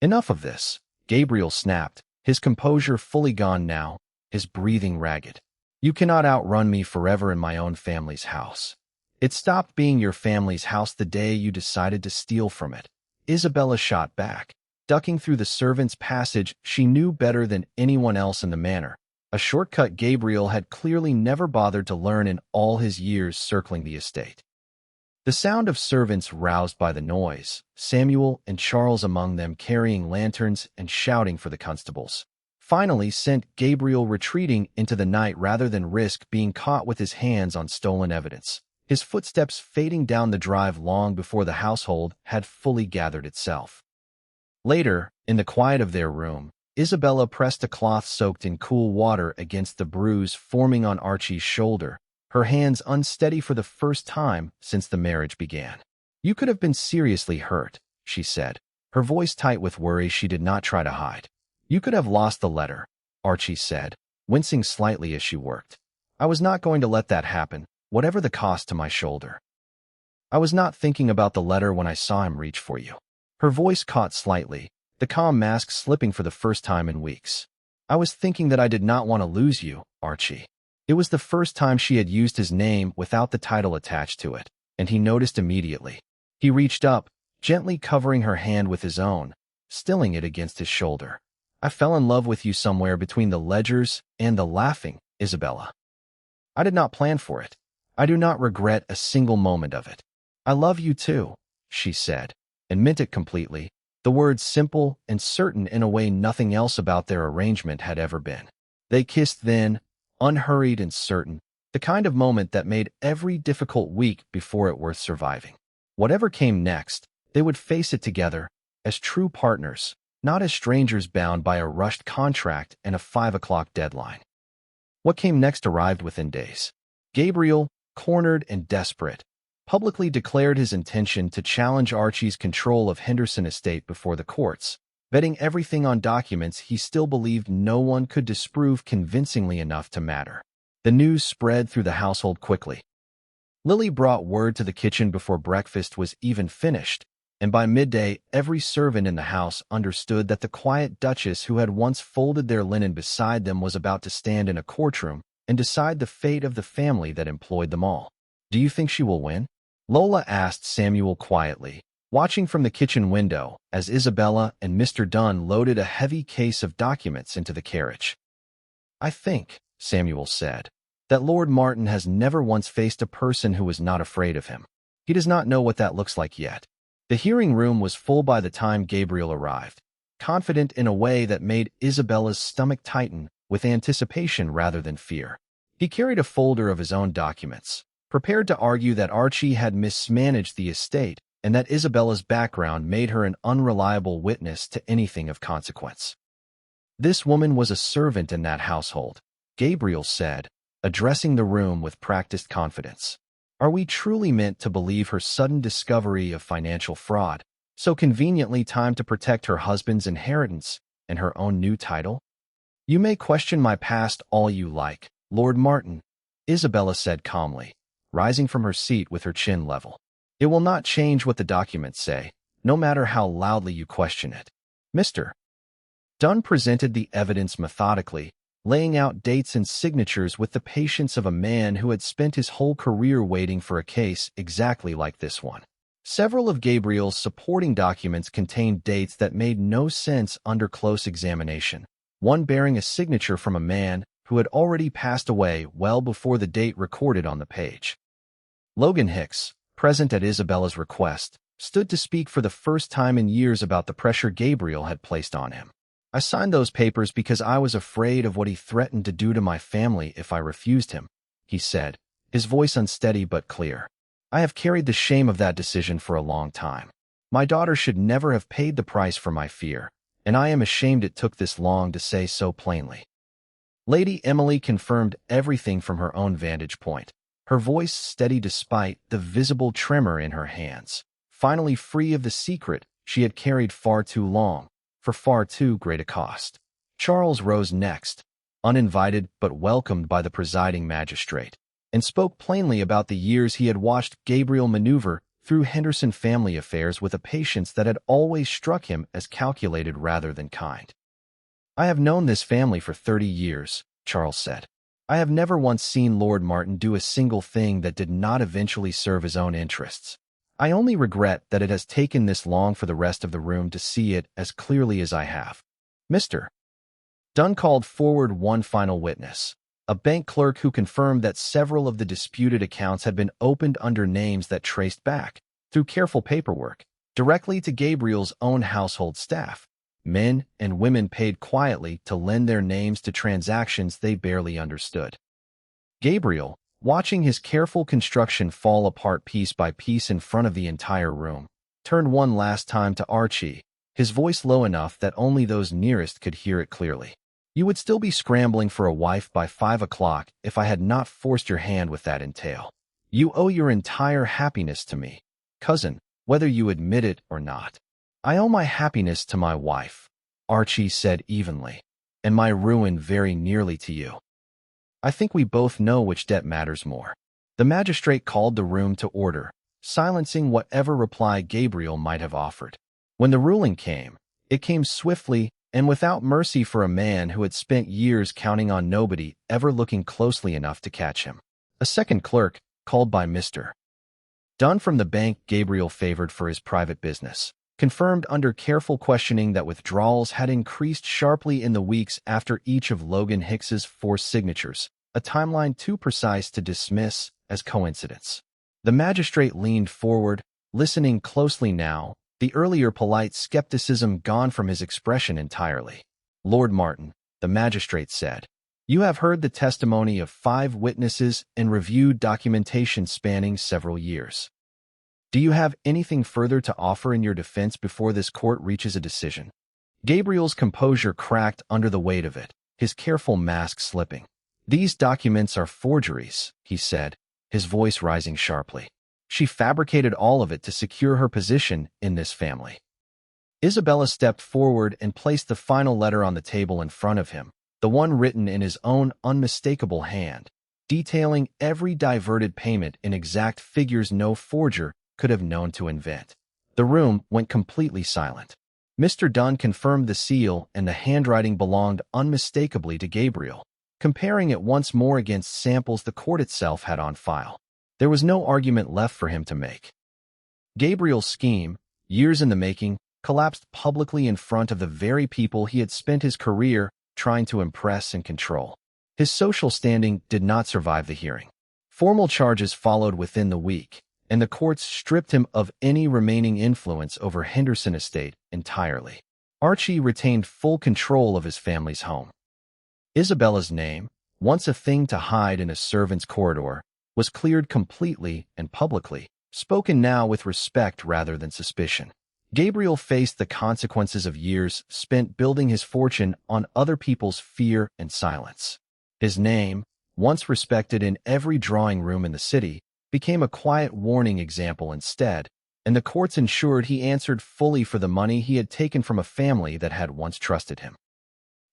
"Enough of this," Gabriel snapped, his composure fully gone now, his breathing ragged. "You cannot outrun me forever in my own family's house. It stopped being your family's house the day you decided to steal from it." Isabella shot back, ducking through the servants' passage she knew better than anyone else in the manor, a shortcut Gabriel had clearly never bothered to learn in all his years circling the estate. The sound of servants roused by the noise, Samuel and Charles among them carrying lanterns and shouting for the constables, finally sent Gabriel retreating into the night rather than risk being caught with his hands on stolen evidence, his footsteps fading down the drive long before the household had fully gathered itself. Later, in the quiet of their room, Isabella pressed a cloth soaked in cool water against the bruise forming on Archie's shoulder, her hands unsteady for the first time since the marriage began. "You could have been seriously hurt," she said, her voice tight with worry she did not try to hide. "You could have lost the letter," Archie said, wincing slightly as she worked. "I was not going to let that happen, whatever the cost to my shoulder. I was not thinking about the letter when I saw him reach for you." Her voice caught slightly, the calm mask slipping for the first time in weeks. "I was thinking that I did not want to lose you, Archie." It was the first time she had used his name without the title attached to it, and he noticed immediately. He reached up, gently covering her hand with his own, stilling it against his shoulder. "I fell in love with you somewhere between the ledgers and the laughing, Isabella. I did not plan for it. I do not regret a single moment of it. I love you too," she said, and meant it completely, the words simple and certain in a way nothing else about their arrangement had ever been. They kissed then, unhurried and certain, the kind of moment that made every difficult week before it worth surviving. Whatever came next, they would face it together, as true partners, not as strangers bound by a rushed contract and a 5 o'clock deadline. What came next arrived within days. Gabriel, cornered and desperate, publicly declared his intention to challenge Archie's control of Henderson estate before the courts, betting everything on documents he still believed no one could disprove convincingly enough to matter. The news spread through the household quickly. Lily brought word to the kitchen before breakfast was even finished, and by midday every servant in the house understood that the quiet duchess who had once folded their linen beside them was about to stand in a courtroom and decide the fate of the family that employed them all. "Do you think she will win?" Lola asked Samuel quietly, watching from the kitchen window as Isabella and Mr. Dunn loaded a heavy case of documents into the carriage. "I think," Samuel said, "that Lord Martin has never once faced a person who was not afraid of him. He does not know what that looks like yet." The hearing room was full by the time Gabriel arrived, confident in a way that made Isabella's stomach tighten with anticipation rather than fear. He carried a folder of his own documents, prepared to argue that Archie had mismanaged the estate and that Isabella's background made her an unreliable witness to anything of consequence. "This woman was a servant in that household," Gabriel said, addressing the room with practiced confidence. "Are we truly meant to believe her sudden discovery of financial fraud, so conveniently timed to protect her husband's inheritance and her own new title?" "You may question my past all you like, Lord Martin," Isabella said calmly, rising from her seat with her chin level. "It will not change what the documents say, no matter how loudly you question it." Mr. Dunn presented the evidence methodically, laying out dates and signatures with the patience of a man who had spent his whole career waiting for a case exactly like this one. Several of Gabriel's supporting documents contained dates that made no sense under close examination, one bearing a signature from a man who had already passed away well before the date recorded on the page. Logan Hicks, present at Isabella's request, stood to speak for the first time in years about the pressure Gabriel had placed on him. "I signed those papers because I was afraid of what he threatened to do to my family if I refused him," he said, his voice unsteady but clear. "I have carried the shame of that decision for a long time. My daughter should never have paid the price for my fear, and I am ashamed it took this long to say so plainly." Lady Emily confirmed everything from her own vantage point, her voice steady despite the visible tremor in her hands, finally free of the secret she had carried far too long, for far too great a cost. Charles rose next, uninvited but welcomed by the presiding magistrate, and spoke plainly about the years he had watched Gabriel maneuver through Henderson family affairs with a patience that had always struck him as calculated rather than kind. "I have known this family for 30 years, Charles said. "I have never once seen Lord Martin do a single thing that did not eventually serve his own interests. I only regret that it has taken this long for the rest of the room to see it as clearly as I have. Mr. Dunn called forward one final witness, a bank clerk who confirmed that several of the disputed accounts had been opened under names that traced back, through careful paperwork, directly to Gabriel's own household staff. Men and women paid quietly to lend their names to transactions they barely understood. Gabriel, watching his careful construction fall apart piece by piece in front of the entire room, turned one last time to Archie, his voice low enough that only those nearest could hear it clearly. You would still be scrambling for a wife by 5 o'clock if I had not forced your hand with that entail. You owe your entire happiness to me, cousin, whether you admit it or not. I owe my happiness to my wife, Archie said evenly, and my ruin very nearly to you. I think we both know which debt matters more. The magistrate called the room to order, silencing whatever reply Gabriel might have offered. When the ruling came, it came swiftly and without mercy for a man who had spent years counting on nobody ever looking closely enough to catch him. A second clerk, called by Mr. Dunn from the bank Gabriel favored for his private business, confirmed under careful questioning that withdrawals had increased sharply in the weeks after each of Logan Hicks's 4 signatures, a timeline too precise to dismiss as coincidence. The magistrate leaned forward, listening closely now, the earlier polite skepticism gone from his expression entirely. Lord Martin, the magistrate said, you have heard the testimony of 5 witnesses and reviewed documentation spanning several years. Do you have anything further to offer in your defense before this court reaches a decision? Gabriel's composure cracked under the weight of it, his careful mask slipping. These documents are forgeries, he said, his voice rising sharply. She fabricated all of it to secure her position in this family. Isabella stepped forward and placed the final letter on the table in front of him, the one written in his own unmistakable hand, detailing every diverted payment in exact figures no forger could have known to invent. The room went completely silent. Mr. Dunn confirmed the seal and the handwriting belonged unmistakably to Gabriel, comparing it once more against samples the court itself had on file. There was no argument left for him to make. Gabriel's scheme, years in the making, collapsed publicly in front of the very people he had spent his career trying to impress and control. His social standing did not survive the hearing. Formal charges followed within the week, and the courts stripped him of any remaining influence over Henderson estate entirely. Archie retained full control of his family's home. Isabella's name, once a thing to hide in a servant's corridor, was cleared completely and publicly, spoken now with respect rather than suspicion. Gabriel faced the consequences of years spent building his fortune on other people's fear and silence. His name, once respected in every drawing room in the city, became a quiet warning example instead, and the courts ensured he answered fully for the money he had taken from a family that had once trusted him.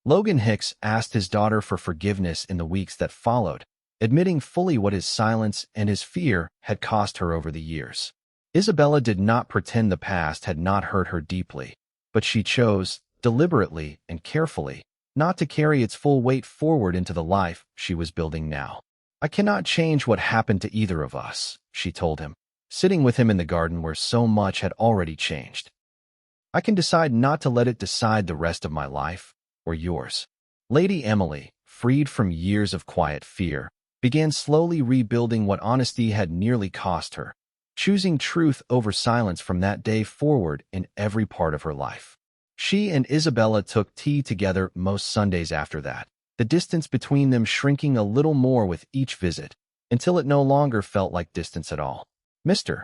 Logan Hicks asked his daughter for forgiveness in the weeks that followed, admitting fully what his silence and his fear had cost her over the years. Isabella did not pretend the past had not hurt her deeply, but she chose, deliberately and carefully, not to carry its full weight forward into the life she was building now. I cannot change what happened to either of us, she told him, sitting with him in the garden where so much had already changed. I can decide not to let it decide the rest of my life, or yours. Lady Emily, freed from years of quiet fear, began slowly rebuilding what honesty had nearly cost her, choosing truth over silence from that day forward in every part of her life. She and Isabella took tea together most Sundays after that, the distance between them shrinking a little more with each visit, until it no longer felt like distance at all. Mr.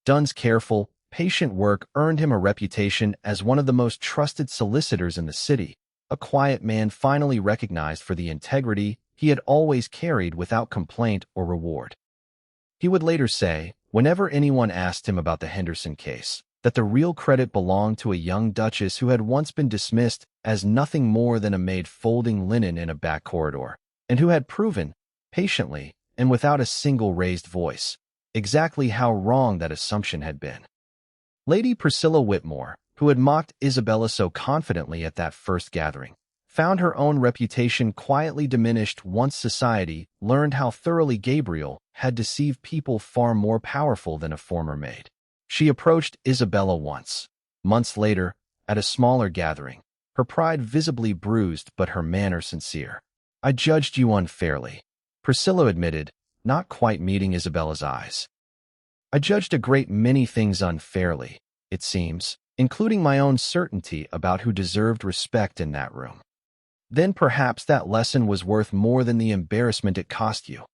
Dunn's careful, patient work earned him a reputation as one of the most trusted solicitors in the city, a quiet man finally recognized for the integrity he had always carried without complaint or reward. He would later say, whenever anyone asked him about the Henderson case, that the real credit belonged to a young duchess who had once been dismissed as nothing more than a maid folding linen in a back corridor, and who had proven, patiently and without a single raised voice, exactly how wrong that assumption had been. Lady Priscilla Whitmore, who had mocked Isabella so confidently at that first gathering, found her own reputation quietly diminished once society learned how thoroughly Gabriel had deceived people far more powerful than a former maid. She approached Isabella once, months later, at a smaller gathering, her pride visibly bruised but her manner sincere. "I judged you unfairly," Priscilla admitted, not quite meeting Isabella's eyes. "I judged a great many things unfairly, it seems, including my own certainty about who deserved respect in that room." "Then perhaps that lesson was worth more than the embarrassment it cost you,"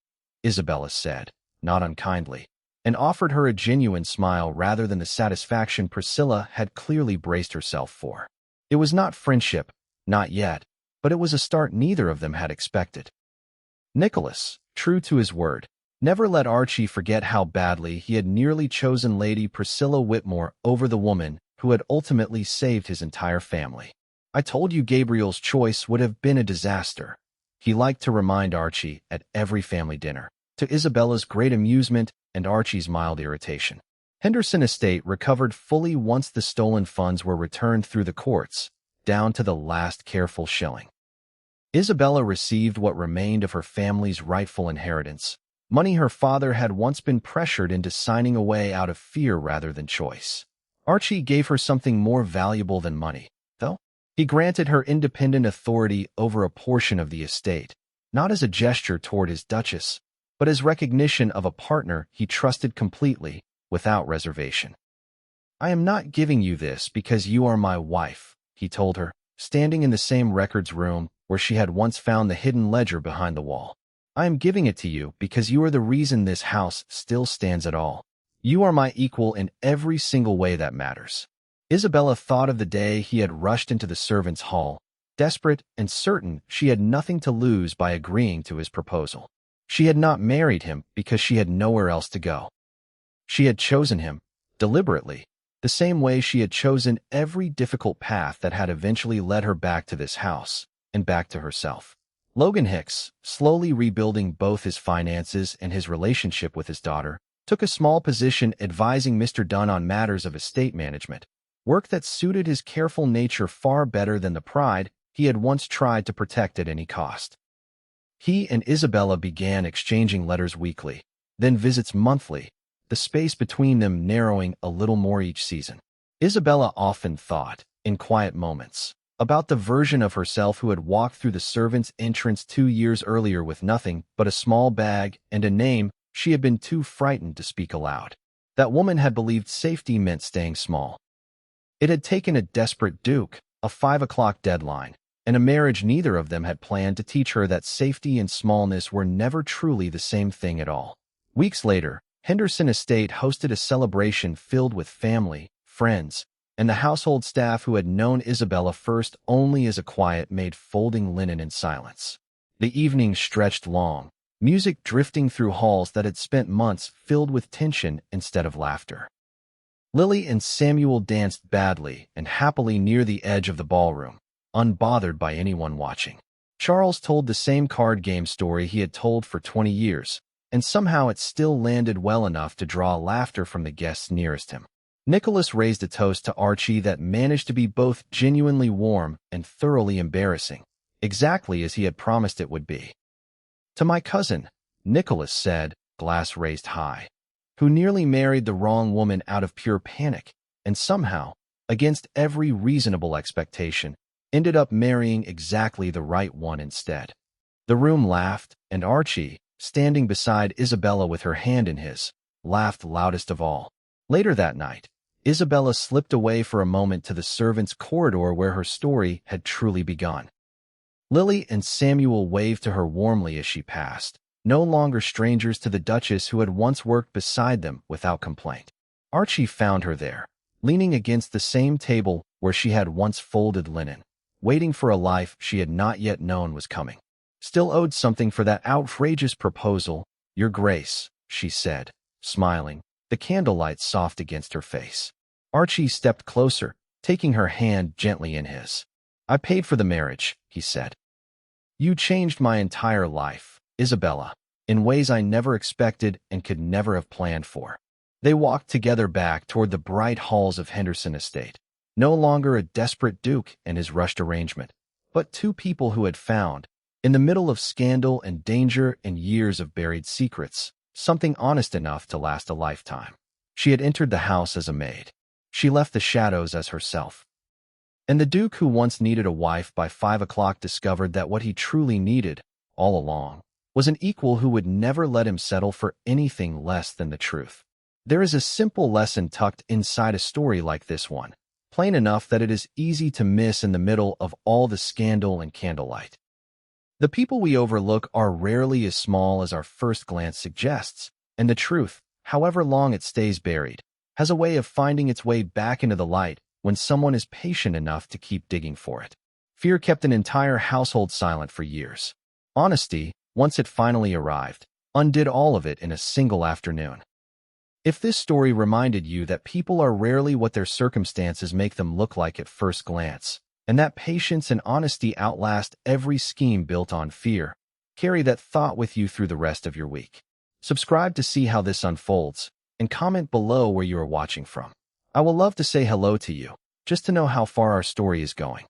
Isabella said, not unkindly, and offered her a genuine smile rather than the satisfaction Priscilla had clearly braced herself for. It was not friendship, not yet, but it was a start neither of them had expected. Nicholas, true to his word, never let Archie forget how badly he had nearly chosen Lady Priscilla Whitmore over the woman who had ultimately saved his entire family. "I told you Gabriel's choice would have been a disaster," he liked to remind Archie at every family dinner, to Isabella's great amusement and Archie's mild irritation. Henderson estate recovered fully once the stolen funds were returned through the courts, down to the last careful shilling. Isabella received what remained of her family's rightful inheritance, money her father had once been pressured into signing away out of fear rather than choice. Archie gave her something more valuable than money, though. He granted her independent authority over a portion of the estate, not as a gesture toward his duchess, but as recognition of a partner he trusted completely, without reservation. "I am not giving you this because you are my wife," he told her, standing in the same records room where she had once found the hidden ledger behind the wall. "I am giving it to you because you are the reason this house still stands at all. You are my equal in every single way that matters." Isabella thought of the day he had rushed into the servants' hall, desperate and certain she had nothing to lose by agreeing to his proposal. She had not married him because she had nowhere else to go. She had chosen him, deliberately, the same way she had chosen every difficult path that had eventually led her back to this house, and back to herself. Logan Hicks, slowly rebuilding both his finances and his relationship with his daughter, took a small position advising Mr. Dunn on matters of estate management, work that suited his careful nature far better than the pride he had once tried to protect at any cost. He and Isabella began exchanging letters weekly, then visits monthly, the space between them narrowing a little more each season. Isabella often thought, in quiet moments, about the version of herself who had walked through the servants' entrance 2 years earlier with nothing but a small bag and a name she had been too frightened to speak aloud. That woman had believed safety meant staying small. It had taken a desperate Duke, a 5 o'clock deadline, and a marriage neither of them had planned to teach her that safety and smallness were never truly the same thing at all. Weeks later, Henderson Estate hosted a celebration filled with family, friends, and the household staff who had known Isabella first only as a quiet maid folding linen in silence. The evening stretched long, music drifting through halls that had spent months filled with tension instead of laughter. Lily and Samuel danced badly and happily near the edge of the ballroom, unbothered by anyone watching. Charles told the same card game story he had told for 20 years, and somehow it still landed well enough to draw laughter from the guests nearest him. Nicholas raised a toast to Archie that managed to be both genuinely warm and thoroughly embarrassing, exactly as he had promised it would be. "To my cousin," Nicholas said, glass raised high, "who nearly married the wrong woman out of pure panic, and somehow, against every reasonable expectation, ended up marrying exactly the right one instead." The room laughed, and Archie, standing beside Isabella with her hand in his, laughed loudest of all. Later that night, Isabella slipped away for a moment to the servants' corridor where her story had truly begun. Lily and Samuel waved to her warmly as she passed, no longer strangers to the Duchess who had once worked beside them without complaint. Archie found her there, leaning against the same table where she had once folded linen, waiting for a life she had not yet known was coming. "Still owed something for that outrageous proposal, Your Grace," she said, smiling, the candlelight soft against her face. Archie stepped closer, taking her hand gently in his. "I paid for the marriage," he said. "You changed my entire life, Isabella, in ways I never expected and could never have planned for." They walked together back toward the bright halls of Henderson Estate, no longer a desperate Duke and his rushed arrangement, but two people who had found, in the middle of scandal and danger and years of buried secrets, something honest enough to last a lifetime. She had entered the house as a maid. She left the shadows as herself. And the Duke who once needed a wife by 5 o'clock discovered that what he truly needed, all along, was an equal who would never let him settle for anything less than the truth. There is a simple lesson tucked inside a story like this one, plain enough that it is easy to miss in the middle of all the scandal and candlelight. The people we overlook are rarely as small as our first glance suggests, and the truth, however long it stays buried, has a way of finding its way back into the light when someone is patient enough to keep digging for it. Fear kept an entire household silent for years. Honesty, once it finally arrived, undid all of it in a single afternoon. If this story reminded you that people are rarely what their circumstances make them look like at first glance, and that patience and honesty outlast every scheme built on fear, carry that thought with you through the rest of your week. Subscribe to see how this unfolds, and comment below where you are watching from. I will love to say hello to you, just to know how far our story is going.